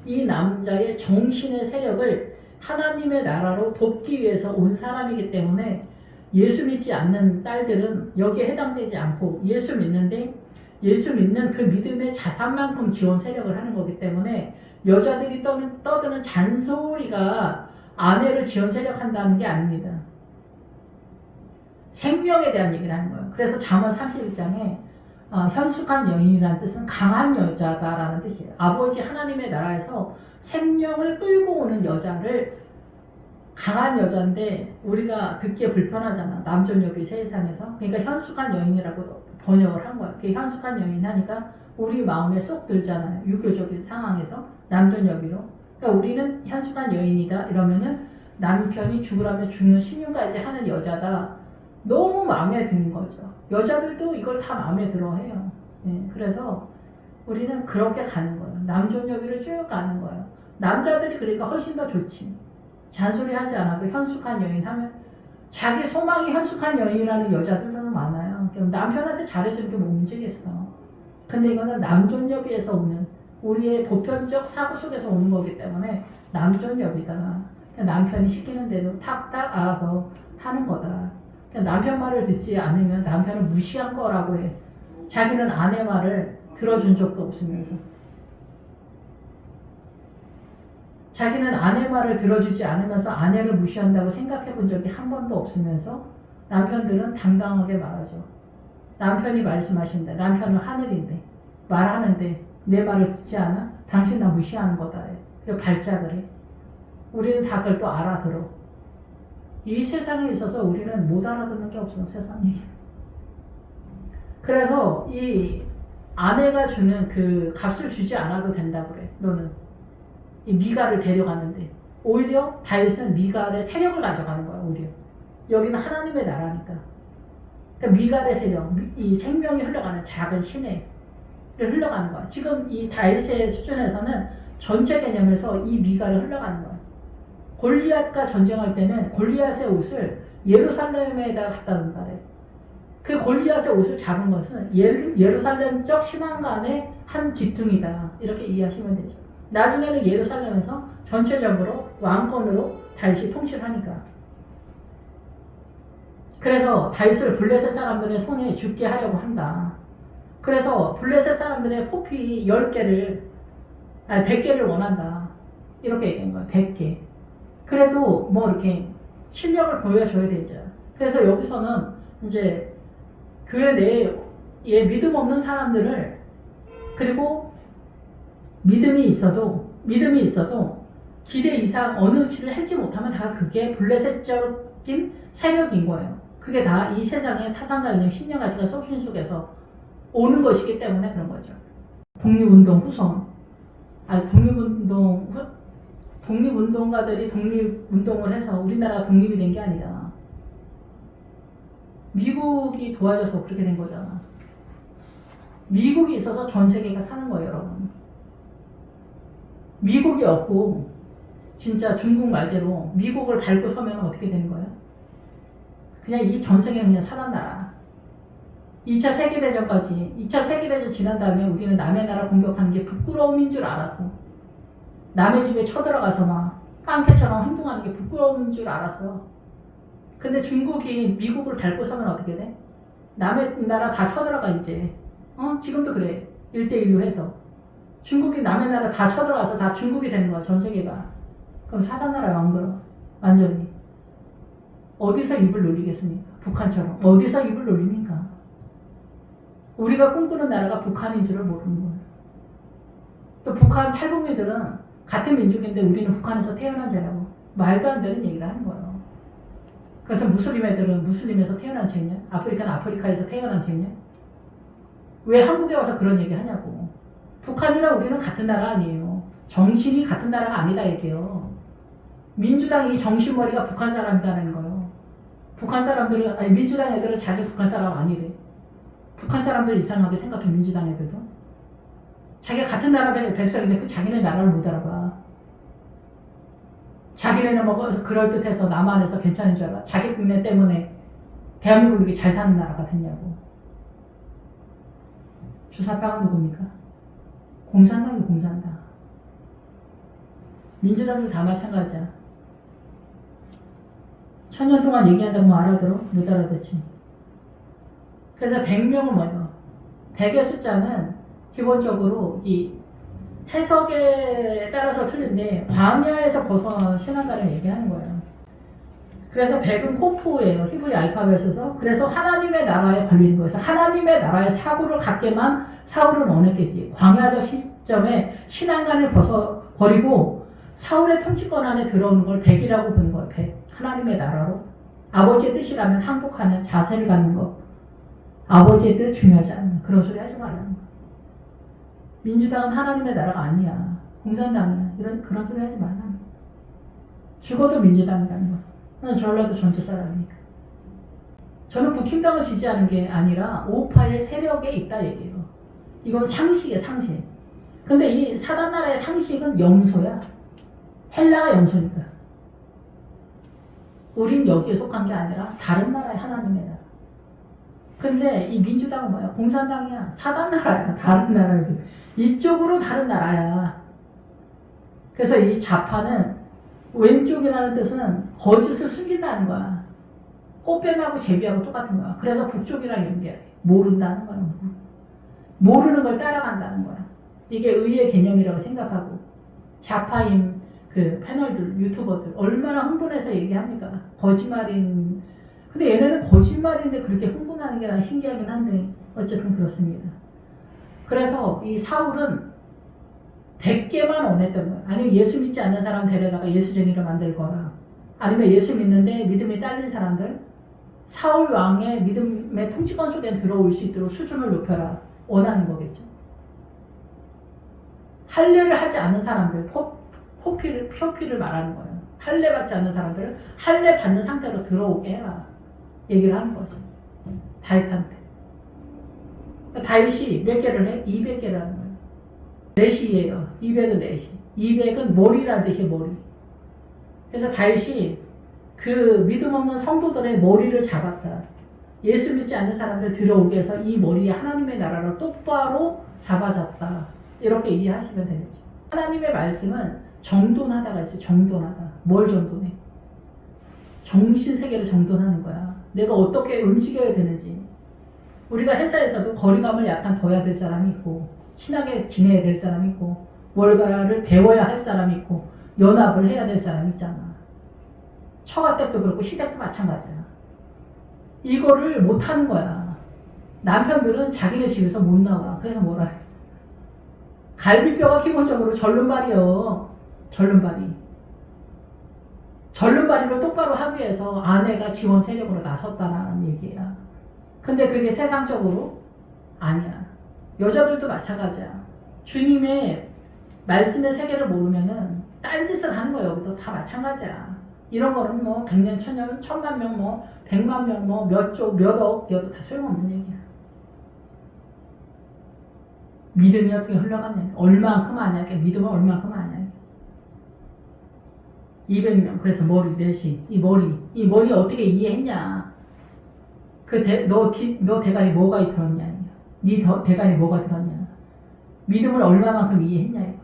이 남자의 정신의 세력을 하나님의 나라로 돕기 위해서 온 사람이기 때문에 예수 믿지 않는 딸들은 여기에 해당되지 않고 예수 믿는데 예수 믿는 그 믿음의 자산만큼 지원 세력을 하는 거기 때문에 여자들이 떠드는 잔소리가 아내를 지원 세력한다는 게 아닙니다. 생명에 대한 얘기를 하는 거예요. 그래서 잠언 31장에 현숙한 여인이라는 뜻은 강한 여자다라는 뜻이에요. 아버지 하나님의 나라에서 생명을 끌고 오는 여자를 강한 여자인데 우리가 듣기에 불편하잖아. 남존여비 세상에서. 그러니까 현숙한 여인이라고 번역을 한 거예요. 그 현숙한 여인 하니까 우리 마음에 쏙 들잖아요. 유교적인 상황에서 남존여비로. 그러니까 우리는 현숙한 여인이다 이러면은 남편이 죽으라면 죽는 신용까지 하는 여자다. 너무 마음에 드는 거죠. 여자들도 이걸 다 마음에 들어 해요. 예, 그래서 우리는 그렇게 가는 거예요. 남존여비를 쭉 가는 거예요. 남자들이 그러니까 훨씬 더 좋지. 잔소리 하지 않아도 현숙한 여인 하면 자기 소망이 현숙한 여인이라는 여자들도 많아요. 남편한테 잘해주는 게 뭐 문제겠어. 근데 이거는 남존여비에서 오는 우리의 보편적 사고 속에서 오는 거기 때문에 남존여비다. 남편이 시키는 대로 탁탁 알아서 하는 거다. 남편 말을 듣지 않으면 남편을 무시한 거라고 해. 자기는 아내 말을 들어준 적도 없으면서. 자기는 아내 말을 들어주지 않으면서 아내를 무시한다고 생각해 본 적이 한 번도 없으면서 남편들은 당당하게 말하죠. 남편이 말씀하신다. 남편은 하늘인데 말하는데 내 말을 듣지 않아? 당신 나 무시하는 거다. 그리고 발작을 해. 우리는 다 그걸 또 알아들어. 이 세상에 있어서 우리는 못 알아듣는 게 없어. 세상에. 그래서 이 아내가 주는 그 값을 주지 않아도 된다 그래. 너는. 이 미갈을 데려가는데 오히려 다윗은 미갈의 세력을 가져가는 거야. 오히려 여기는 하나님의 나라니까. 그러니까 미갈의 세력, 이 생명이 흘러가는 작은 시내를 흘러가는 거야. 지금 이 다윗의 수준에서는 전체 개념에서 이 미갈을 흘러가는 거야. 골리앗과 전쟁할 때는 골리앗의 옷을 예루살렘에다 갖다 놓는다 그래. 그 골리앗의 옷을 잡은 것은 예루살렘적 신앙관의 한 기둥이다. 이렇게 이해하시면 되죠. 나중에는 예루살렘에서 전체적으로 왕권으로 다윗이 통치를 하니까. 그래서 다윗을 블레셋 사람들의 손에 죽게 하려고 한다. 그래서 블레셋 사람들의 포피 10개를, 아니 100개를 원한다. 이렇게 얘기한 거야. 100개. 그래도 뭐 이렇게 실력을 보여줘야 되죠. 그래서 여기서는 이제 교회 내에 믿음 없는 사람들을, 그리고 믿음이 있어도 기대 이상 어느 치를 하지 못하면 다 그게 블레셋적인 세력인 거예요. 그게 다 이 세상의 사상과 이념, 신념 가치가 속신 속에서 오는 것이기 때문에 그런 거죠. 독립운동 후손, 독립운동가들이 독립운동을 해서 우리나라가 독립이 된 게 아니잖아. 미국이 도와줘서 그렇게 된 거잖아. 미국이 있어서 전 세계가 사는 거예요, 여러분. 미국이 없고 진짜 중국 말대로 미국을 밟고 서면 어떻게 되는 거예요? 그냥 이 전 세계는 그냥 살아나라. 2차 세계대전까지, 2차 세계대전 지난 다음에 우리는 남의 나라 공격하는 게 부끄러움인 줄 알았어. 남의 집에 쳐들어가서 막 깡패처럼 행동하는 게 부끄러움인 줄 알았어. 근데 중국이 미국을 밟고 서면 어떻게 돼? 남의 나라 다 쳐들어가 이제. 지금도 그래. 1대1로 해서. 중국이 남의 나라 다 쳐들어가서 다 중국이 되는 거야, 전 세계가. 그럼 사단나라에 왕걸어. 완전히. 어디서 입을 놀리겠습니까? 북한처럼. 어디서 입을 놀립니까? 우리가 꿈꾸는 나라가 북한인 줄을 모르는 거예요. 또 북한 탈북민들은 같은 민족인데 우리는 북한에서 태어난 자라고 말도 안 되는 얘기를 하는 거예요. 그래서 무슬림 애들은 무슬림에서 태어난 쟤냐? 아프리카는 아프리카에서 태어난 쟤냐? 왜 한국에 와서 그런 얘기 하냐고. 북한이랑 우리는 같은 나라 아니에요. 정신이 같은 나라가 아니다 얘기해요. 민주당이 정신머리가 북한 사람이라는 거예요. 북한 사람들은, 아니, 민주당 애들은 자기 북한 사람 아니래. 북한 사람들 이상하게 생각해, 민주당 애들도. 자기가 같은 나라 백성인데 그 자기네 나라를 못 알아봐. 자기네는 뭐 그럴듯해서 남한에서 괜찮은 줄 알아. 자기 국내 때문에 대한민국이 이렇게 잘 사는 나라가 됐냐고. 주사파가 누굽니까? 공산당이 공산당. 민주당도 다 마찬가지야. 1000년 동안 얘기한다고 뭐 알아들어? 못 알아듣지. 그래서 100명은 뭐예요? 100의 숫자는 기본적으로 이 해석에 따라서 틀린데 광야에서 벗어난 신앙가를 얘기하는 거예요. 그래서 100은 코프예요. 히브리 알파벳에서. 그래서 하나님의 나라에 걸리는 거예요. 그래서 하나님의 나라의 사고를 갖게만 사울은 원했겠지. 광야적 시점에 신앙관을 버리고 사울의 통치권 안에 들어오는 걸 100이라고 보는 거예요. 100. 하나님의 나라로. 아버지의 뜻이라면 항복하는 자세를 갖는 거. 아버지의 뜻 중요하지 않는 그런 소리 하지 말라는 거. 민주당은 하나님의 나라가 아니야. 공산당이야. 그런 소리 하지 말라는 거. 죽어도 민주당이라는 거. 저는 전라도 전주 사람이니까. 저는 국힘당을 지지하는 게 아니라 우파의 세력에 있다 얘기해요. 이건 상식이에요, 상식. 근데 이 사단나라의 상식은 염소야. 헬라가 염소니까. 우린 여기에 속한 게 아니라 다른 나라의 하나님의 나라. 근데 이 민주당은 뭐야? 공산당이야. 사단나라야. 다른 나라야. 이쪽으로 다른 나라야. 그래서 이 좌파는 왼쪽이라는 뜻은 거짓을 숨긴다는 거야. 꽃뱀하고 제비하고 똑같은 거야. 그래서 북쪽이랑 연결해. 모른다는 거야. 모르는 걸 따라간다는 거야. 이게 의의 개념이라고 생각하고 좌파인 그 패널들, 유튜버들 얼마나 흥분해서 얘기합니까? 거짓말인. 근데 얘네는 거짓말인데 그렇게 흥분하는 게 난 신기하긴 한데 어쨌든 그렇습니다. 그래서 이 사울은 100개만 원했던 거예요. 아니면 예수 믿지 않는 사람 데려다가 예수쟁이를 만들 거라. 아니면 예수 믿는데 믿음이 딸린 사람들 사울 왕의 믿음의 통치권 속에 들어올 수 있도록 수준을 높여라. 원하는 거겠죠. 할례를 하지 않는 사람들, 표피를 말하는 거예요. 할례 받지 않는 사람들을 할례 받는 상태로 들어오게 해라. 얘기를 하는 거죠. 다윗한테. 다윗이 몇 개를 해? 200개를 하는 거예요. 넷이에요. 200은 넷이. 200은 머리라는 뜻이에요, 머리. 그래서 다윗이 그 믿음 없는 성도들의 머리를 잡았다. 예수 믿지 않는 사람들 들어오게 해서 이 머리에 하나님의 나라를 똑바로 잡아잡다. 이렇게 이해하시면 되겠죠. 하나님의 말씀은 정돈하다가 있어요. 정돈하다. 뭘 정돈해? 정신세계를 정돈하는 거야. 내가 어떻게 움직여야 되는지. 우리가 회사에서도 거리감을 약간 둬야 될 사람이 있고 친하게 지내야 될 사람이 있고 뭔가를 배워야 할 사람이 있고 연합을 해야 될 사람이 있잖아. 처가댁도 그렇고 시댁도 마찬가지야. 이거를 못하는 거야. 남편들은 자기네 집에서 못 나와. 그래서 뭐라 해. 갈비뼈가 기본적으로 절름발이요. 절름발이. 절름발이를 똑바로 하기 위해서 아내가 지원 세력으로 나섰다는 얘기야. 근데 그게 세상적으로 아니야. 여자들도 마찬가지야. 주님의 말씀의 세계를 모르면은 딴짓을 하는 거예요. 여기도 다 마찬가지야. 이런 거는 뭐 100년, 1000년, 1000만 명, 뭐 100만 명, 뭐 몇 조, 몇 억, 여도 다 소용없는 얘기야. 믿음이 어떻게 흘러가냐. 얼만큼 아냐. 믿음은 얼만큼 아냐. 200명. 그래서 머리 넷이. 이 머리 어떻게 이해했냐. 너 대가리 뭐가 들었냐. 네 대가리 뭐가 들었냐. 믿음을 얼마만큼 이해했냐. 이거.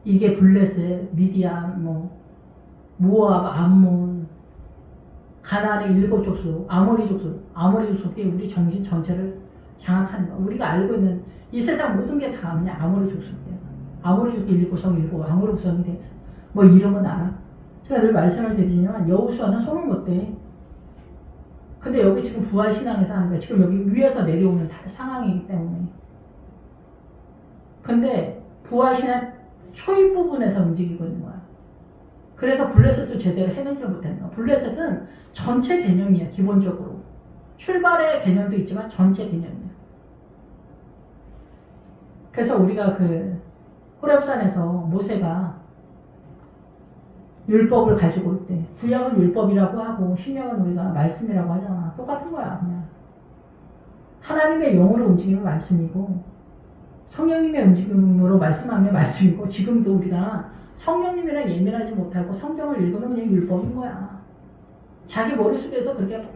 이게 블레셋, 미디안, 모압, 암몬, 가나안의 7족속, 아모리 족속이 우리 정신 전체를 장악하는 거야. 우리가 알고 있는 이 세상 모든 게 다 그냥 아모리 족속이야. 아모리 족속이 7성, 아모리 족속이 됐어. 이름은 알아? 제가 늘 말씀을 드리지만 여호수아는 손을 못 대. 근데 여기 지금 부활신앙에서 하는 거야. 지금 여기 위에서 내려오는 상황이기 때문에. 근데 부활신앙 초입 부분에서 움직이고 있는 거야. 그래서 블레셋을 제대로 해내지 못하는 거야. 블레셋은 전체 개념이야, 기본적으로. 출발의 개념도 있지만 전체 개념이야. 그래서 우리가 그 호렙산에서 모세가 율법을 가지고 올 때, 구약은 율법이라고 하고 신약은 우리가 말씀이라고 하잖아. 똑같은 거야, 그냥. 하나님의 영으로 움직이면 말씀이고 성령님의 움직임으로 말씀하면 말씀이고, 지금도 우리가 성령님이랑 예민하지 못하고 성경을 읽으면 그냥 율법인 거야. 자기 머릿속에서 그렇게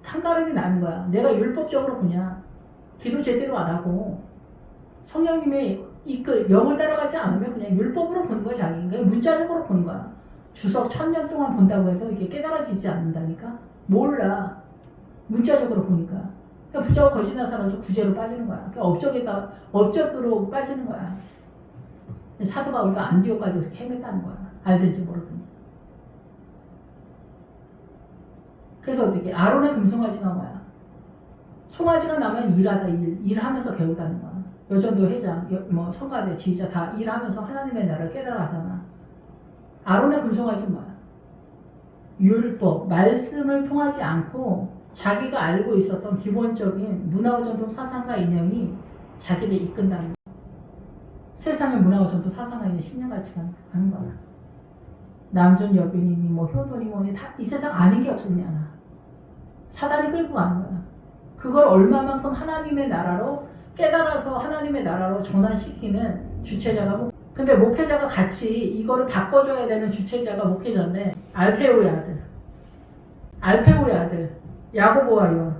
한가름이 나는 거야. 내가 율법적으로 그냥 기도 제대로 안 하고 성령님의 이끌 영을 따라가지 않으면 그냥 율법으로 보는 거야. 자기 그러니까 문자적으로 보는 거야. 주석 1000년 동안 본다고 해도 이게 깨달아지지 않는다니까. 몰라. 문자적으로 보니까. 그러니까 부자와 거짓말 살아서 구제로 빠지는 거야. 그러니까 업적으로 빠지는 거야. 사도 바울과 안디옥까지 그렇게 헤맸다는 거야. 알든지 모르든지. 그래서 어떻게 아론의 금송아지가 뭐야? 송아지가 나면 일하다 일하면서 배우다는 거야. 여전도 회장, 뭐 성가대, 지휘자 다 일하면서 하나님의 나라를 깨달아가잖아. 아론의 금송아지는 뭐야? 율법, 말씀을 통하지 않고 자기가 알고 있었던 기본적인 문화와 전통 사상과 이념이 자기를 이끈다는 거야. 세상의 문화와 전통 사상과 이념 신념같이 가는 거야. 남존 여빈이니 뭐 효도니 뭐니 다 이 세상 아닌 게 없었냐. 사단이 끌고 가는 거야. 그걸 얼마만큼 하나님의 나라로 깨달아서 하나님의 나라로 전환시키는 주체자가 근데 목회자가 같이 이거를 바꿔줘야 되는 주체자가 목회자인데 알페오의 아들 야고보와 요한.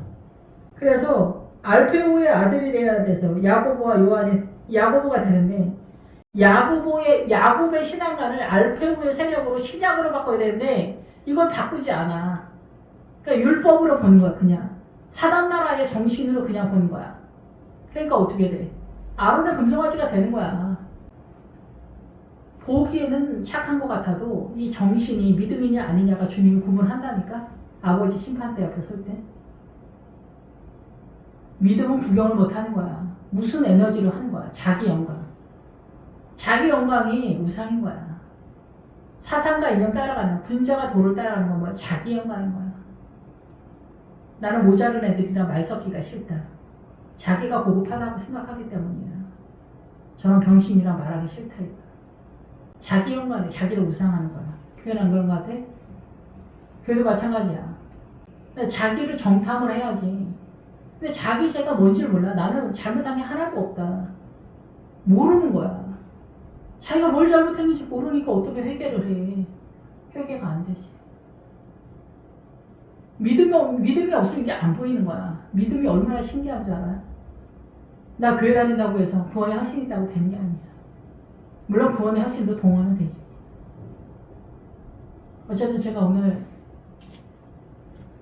그래서 알페오의 아들이 돼야 돼서 야고보와 요한이 야고보가 되는데 야곱의 신앙관을 알페오의 세력으로 신약으로 바꿔야 되는데 이걸 바꾸지 않아. 그러니까 율법으로 보는 거야. 그냥 사단 나라의 정신으로 그냥 보는 거야. 그러니까 어떻게 돼? 아론의 금송아지가 되는 거야. 보기에는 착한 것 같아도 이 정신이 믿음이냐 아니냐가 주님이 구분한다니까. 아버지 심판대 옆에 설 때. 믿음은 구경을 못하는 거야. 무슨 에너지로 하는 거야. 자기 영광. 자기 영광이 우상인 거야. 사상과 이념 따라가는, 군자가 도를 따라가는 건 뭐야? 자기 영광인 거야. 나는 모자른 애들이랑 말 섞기가 싫다. 자기가 고급하다고 생각하기 때문이야. 저런 병신이랑 말하기 싫다. 이거. 자기 영광이 자기를 우상하는 거야. 교회는 안 그런 것 같아? 교회도 마찬가지야. 자기를 정탐을 해야지. 근데 자기 죄가 뭔지를 몰라. 나는 잘못한 게 하나도 없다. 모르는 거야. 자기가 뭘 잘못했는지 모르니까 어떻게 회개를 해. 회개가 안 되지. 믿음이 없으면 이게 안 보이는 거야. 믿음이 얼마나 신기한 줄 알아요? 나 교회 다닌다고 해서 구원의 확신이 있다고 되는 게 아니야. 물론 구원의 확신도 동원은 되지. 어쨌든 제가 오늘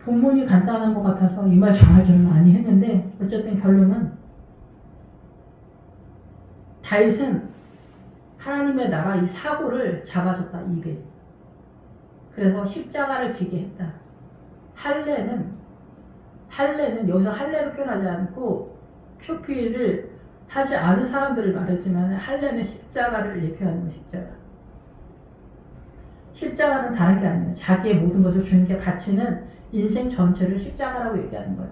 본문이 간단한 것 같아서 이 말 저 말 좀 많이 했는데 어쨌든 결론은 다윗은 하나님의 나라 이 사고를 잡아줬다. 입에. 그래서 십자가를 지게 했다. 할례는 여기서 할례를 표현하지 않고 표피를 하지 않은 사람들을 말했지만 할례는 십자가를 예표하는 거. 십자가는 다른 게 아니에요. 자기의 모든 것을 주님께 바치는 인생 전체를 십자가라고 얘기하는 거예요.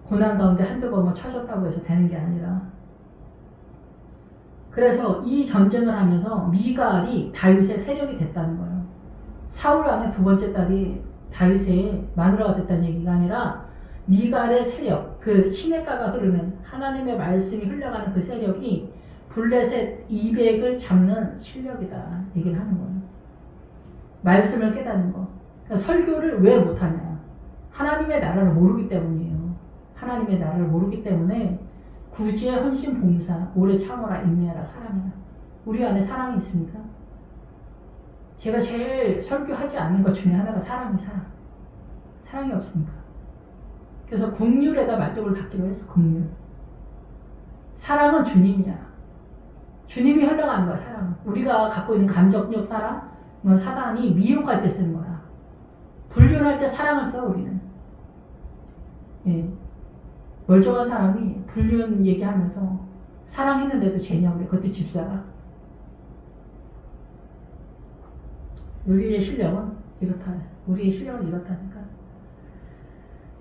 고난 가운데 한두 번만 쳐줬다고 해서 되는 게 아니라. 그래서 이 전쟁을 하면서 미갈이 다윗의 세력이 됐다는 거예요. 사울 왕의 두 번째 딸이 다윗의 마누라가 됐다는 얘기가 아니라 미갈의 세력, 그 시냇가가 흐르는 하나님의 말씀이 흘러가는 그 세력이 블레셋 200을 잡는 실력이다 얘기를 하는 거예요. 말씀을 깨닫는 거. 그러니까 설교를 왜 못하냐. 하나님의 나라를 모르기 때문이에요. 하나님의 나라를 모르기 때문에 구지의 헌신 봉사, 오래 참아라, 인내하라, 사랑해라. 우리 안에 사랑이 있습니까? 제가 제일 설교하지 않는 것 중에 하나가 사랑이 없으니까. 그래서 국률에다 말뚝을 받기로 했어. 국률. 사랑은 주님이야. 주님이 흘러가는 거야. 사랑은. 우리가 갖고 있는 감정력 사랑, 이건 사단이 미혹할 때 쓰는 거야. 불륜할 때 사랑을 써. 우리는 예. 멀쩡한 사람이 불륜 얘기하면서 사랑했는데도 죄냐고 그래. 그것도 집사가. 우리의 실력은 이렇다. 우리의 실력은 이렇다니까.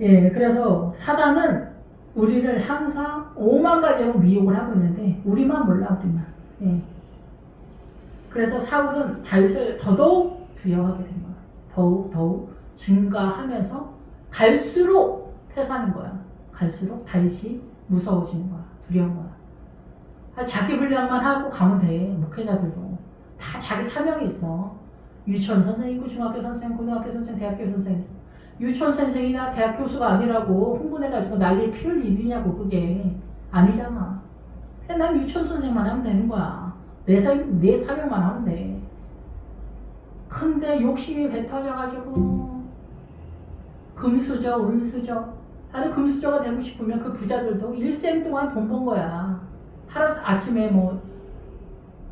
예, 그래서 사단은 우리를 항상 5만 가지로 미혹을 하고 있는데 우리만 몰라, 우리만. 예. 그래서 사울은 다윗을 더더욱 두려워하게 된 거야. 더욱 증가하면서 갈수록 태산인 거야. 갈수록 다윗이 무서워지는 거야. 두려운 거야. 자기 분량만 하고 가면 돼. 목회자들도 다 자기 사명이 있어. 유치원 선생이고 중학교 선생, 고등학교 선생, 대학교 선생. 유치원 선생이나 대학 교수가 아니라고 흥분해가지고 난리 피울 일이냐고. 그게 아니잖아. 그냥 난 유치원 선생만 하면 되는 거야. 내 사명만 하면 돼. 근데 욕심이 배 터져가지고 금수저, 은수저. 나는 금수저가 되고 싶으면 그 부자들도 일생 동안 돈 번 거야. 하루 아침에 뭐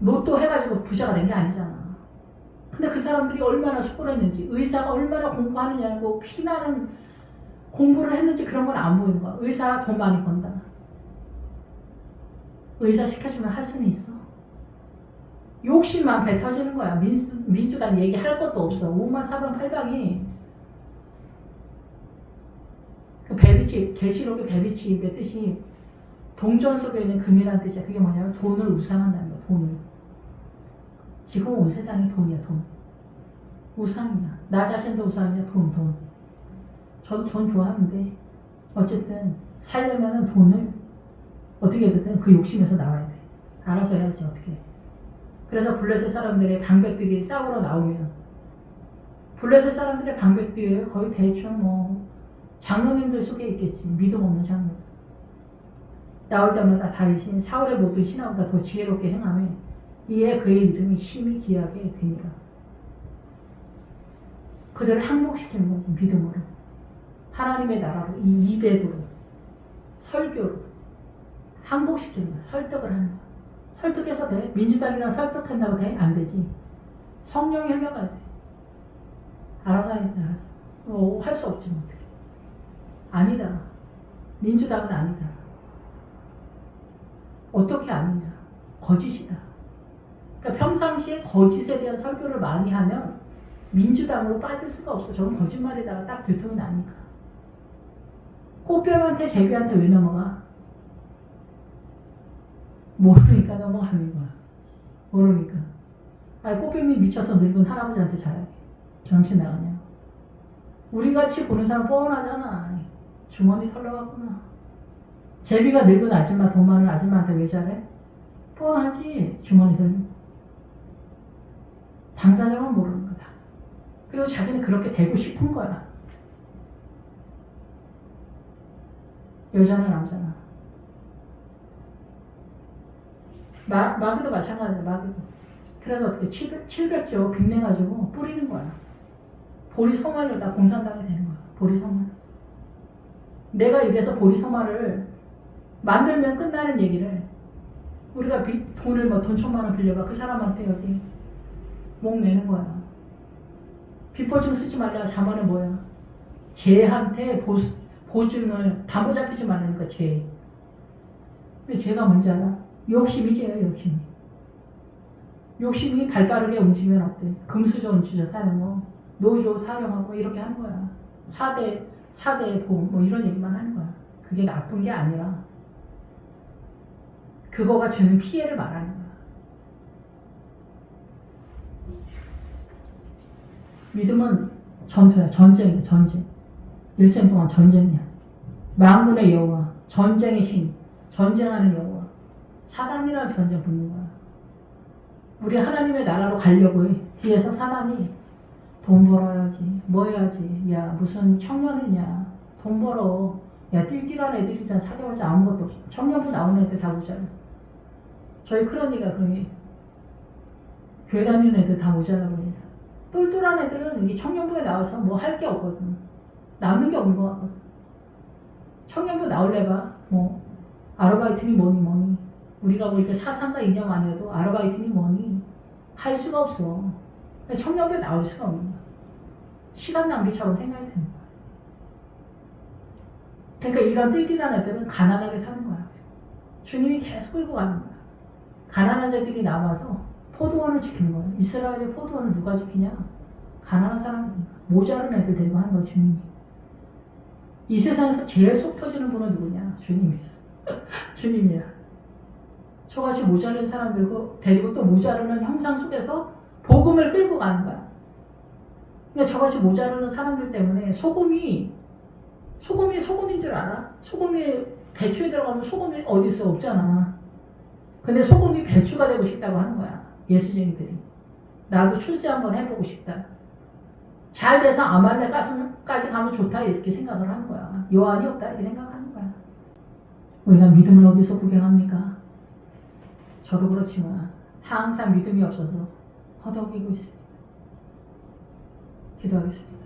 로또 해가지고 부자가 된 게 아니잖아. 근데 그 사람들이 얼마나 수고했는지, 의사가 얼마나 공부하느냐고 피나는 공부를 했는지 그런 건 안 보이는 거야. 의사 돈 많이 번다. 의사 시켜주면 할 수는 있어. 욕심만 배 터지는 거야. 민주당 얘기할 것도 없어. 오만 사방팔방이 그 베리칩, 계시록의 베리칩의 뜻이 동전 속에 있는 금이라는 뜻이야. 그게 뭐냐면 돈을 우상한다는 거야. 돈을. 지금 온 세상이 돈이야. 돈. 우상이야. 나 자신도 우상이야. 돈. 저도 돈 좋아하는데 어쨌든 살려면은 돈을 어떻게 해든 그 욕심에서 나와야 돼. 알아서 해야지 어떻게. 그래서 블레셋 사람들의 방백들이 싸우러 나오면 블레셋 사람들의 방백들이 거의 대충 뭐 장로님들 속에 있겠지. 믿음 없는 장로들. 나올 때마다 다윗이 사울의 모든 신하보다 더 지혜롭게 행하며 이에 그의 이름이 심히 귀하게 되니라. 그들을 항복시키는 거지. 믿음으로. 하나님의 나라로, 이 200으로, 설교로 항복시키는 거야. 설득을 하는 거야. 설득해서 돼? 민주당이랑 설득한다고 돼? 안 되지. 성령이 흘려가야 돼. 알아서 해야 돼. 알아서. 할 수 없지 뭐 어떻게. 아니다. 민주당은 아니다. 어떻게 아니냐. 거짓이다. 그러니까 평상시에 거짓에 대한 설교를 많이 하면 민주당으로 빠질 수가 없어. 저건 거짓말에다가 딱 들통이 나니까. 꽃뱀한테 제비한테 왜 넘어가? 모르니까 넘어가는 거야. 모르니까. 아니 꽃뱀이 미쳐서 늙은 할아버지한테 잘하게. 정신 나가냐. 우리같이 보는 사람 뻔하잖아. 주머니 털려갔구나. 제비가 늙은 아줌마, 돈 많은 아줌마한테 왜 잘해? 뻔하지. 주머니 털려. 당사자만 모르는 거다. 그리고 자기는 그렇게 되고 싶은 거야. 여자나 남자나. 마귀도 마찬가지야. 마귀도. 그래서 어떻게 700조 빚내가지고 뿌리는 거야. 보리소말로 다 공산당이 되는 거야. 보리소말. 내가 이래서 보리소말을 만들면 끝나는 얘기를 우리가 돈을 뭐 돈 1,000만 원 빌려봐. 그 사람한테 여기 목 매는 거야. 빚보증 쓰지 말라. 자만은 뭐야? 쟤한테 보증을 담보 잡히지 말라는 거야. 쟤. 근데 쟤가 뭔지 알아? 욕심이 쟤예요. 욕심이. 욕심이 발빠르게 움직이면 어때? 금수저 은수저 타는 거. 노조 타령하고 이렇게 하는 거야. 4대 보험 뭐 이런 얘기만 하는 거야. 그게 나쁜 게 아니라 그거가 주는 피해를 말하는 거야. 믿음은 전투야. 전쟁이야. 전쟁. 일생 동안 전쟁이야. 만군의 여호와, 전쟁의 신, 전쟁하는 여호와. 사단이랑 전쟁 붙는 거야. 우리 하나님의 나라로 가려고 해. 뒤에서 사단이 돈 벌어야지, 뭐 해야지, 야 무슨 청년이냐, 돈 벌어, 야 띨띨한 애들이랑 사귀어보자. 아무것도 없어. 청년부 나오는 애들 다 보잖아. 저희 큰언니가 거기 교회 다니는 애들 다 모자라고 해요. 똘똘한 애들은 이 청년부에 나와서 뭐 할 게 없거든. 남는 게 없는 것 같거든. 청년부 나올래봐. 뭐 아르바이트니 뭐니 우리가 뭐 이렇게 사상과 이념 안 해도 아르바이트니 뭐니 할 수가 없어. 청년부에 나올 수가 없는 거야. 시간 낭비처럼 생각이 드는 거야. 그러니까 이런 띨띨한 애들은 가난하게 사는 거야. 주님이 계속 끌고 가는 거야. 가난한 자들이 나와서 포도원을 지키는 거야. 이스라엘의 포도원을 누가 지키냐? 가난한 사람들이니까. 모자란 애들 데리고 하는 거야, 주님이. 이 세상에서 제일 속 터지는 분은 누구냐? 주님이야. 주님이야. 저같이 모자란 사람들고 데리고 또 모자르는 형상 속에서 복음을 끌고 가는 거야. 그러니까 저같이 모자르는 사람들 때문에 소금인 줄 알아? 소금이 배추에 들어가면 소금이 어디 있어? 없잖아. 근데 소금이 배추가 되고 싶다고 하는 거야. 예수쟁이들이. 나도 출세 한번 해보고 싶다. 잘 돼서 아말렉까지 가면 좋다 이렇게 생각을 하는 거야. 요한이 없다 이렇게 생각하는 거야. 우리가 믿음을 어디서 구경합니까? 저도 그렇지만 항상 믿음이 없어서 허덕이고 있습니다. 기도하겠습니다.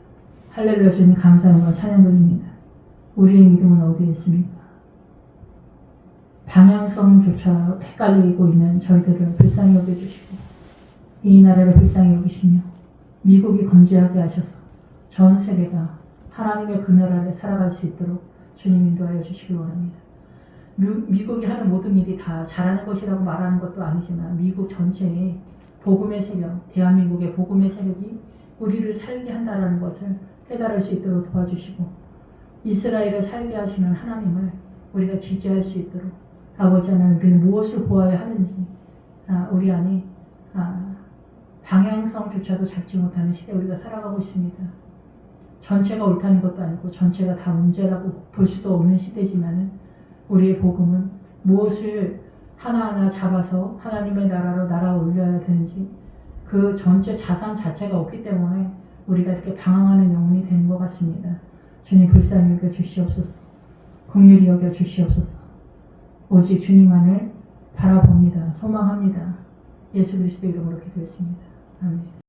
할렐루야. 주님 감사합니다. 찬양 드립니다. 우리의 믿음은 어디에 있습니까? 방향성조차 헷갈리고 있는 저희들을 불쌍히 여겨주시고 이 나라를 불쌍히 여기시며 미국이 건재하게 하셔서 전 세계가 하나님의 그늘 아래 살아갈 수 있도록 주님 인도하여 주시기 원합니다. 미국이 하는 모든 일이 다 잘하는 것이라고 말하는 것도 아니지만 미국 전체의 복음의 세력, 대한민국의 복음의 세력이 우리를 살게 한다는 것을 깨달을 수 있도록 도와주시고 이스라엘을 살게 하시는 하나님을 우리가 지지할 수 있도록 아버지 하나님 우리는 무엇을 보아야 하는지 우리 안에 방향성조차도 잡지 못하는 시대에 우리가 살아가고 있습니다. 전체가 옳다는 것도 아니고 전체가 다 문제라고 볼 수도 없는 시대지만은 우리의 복음은 무엇을 하나하나 잡아서 하나님의 나라로 날아 올려야 되는지 그 전체 자산 자체가 없기 때문에 우리가 이렇게 방황하는 영혼이 되는 것 같습니다. 주님 불쌍히 여겨 주시옵소서. 긍휼히 여겨 주시옵소서. 오직 주님만을 바라봅니다. 소망합니다. 예수 그리스도 이름으로 기도했습니다. 아멘.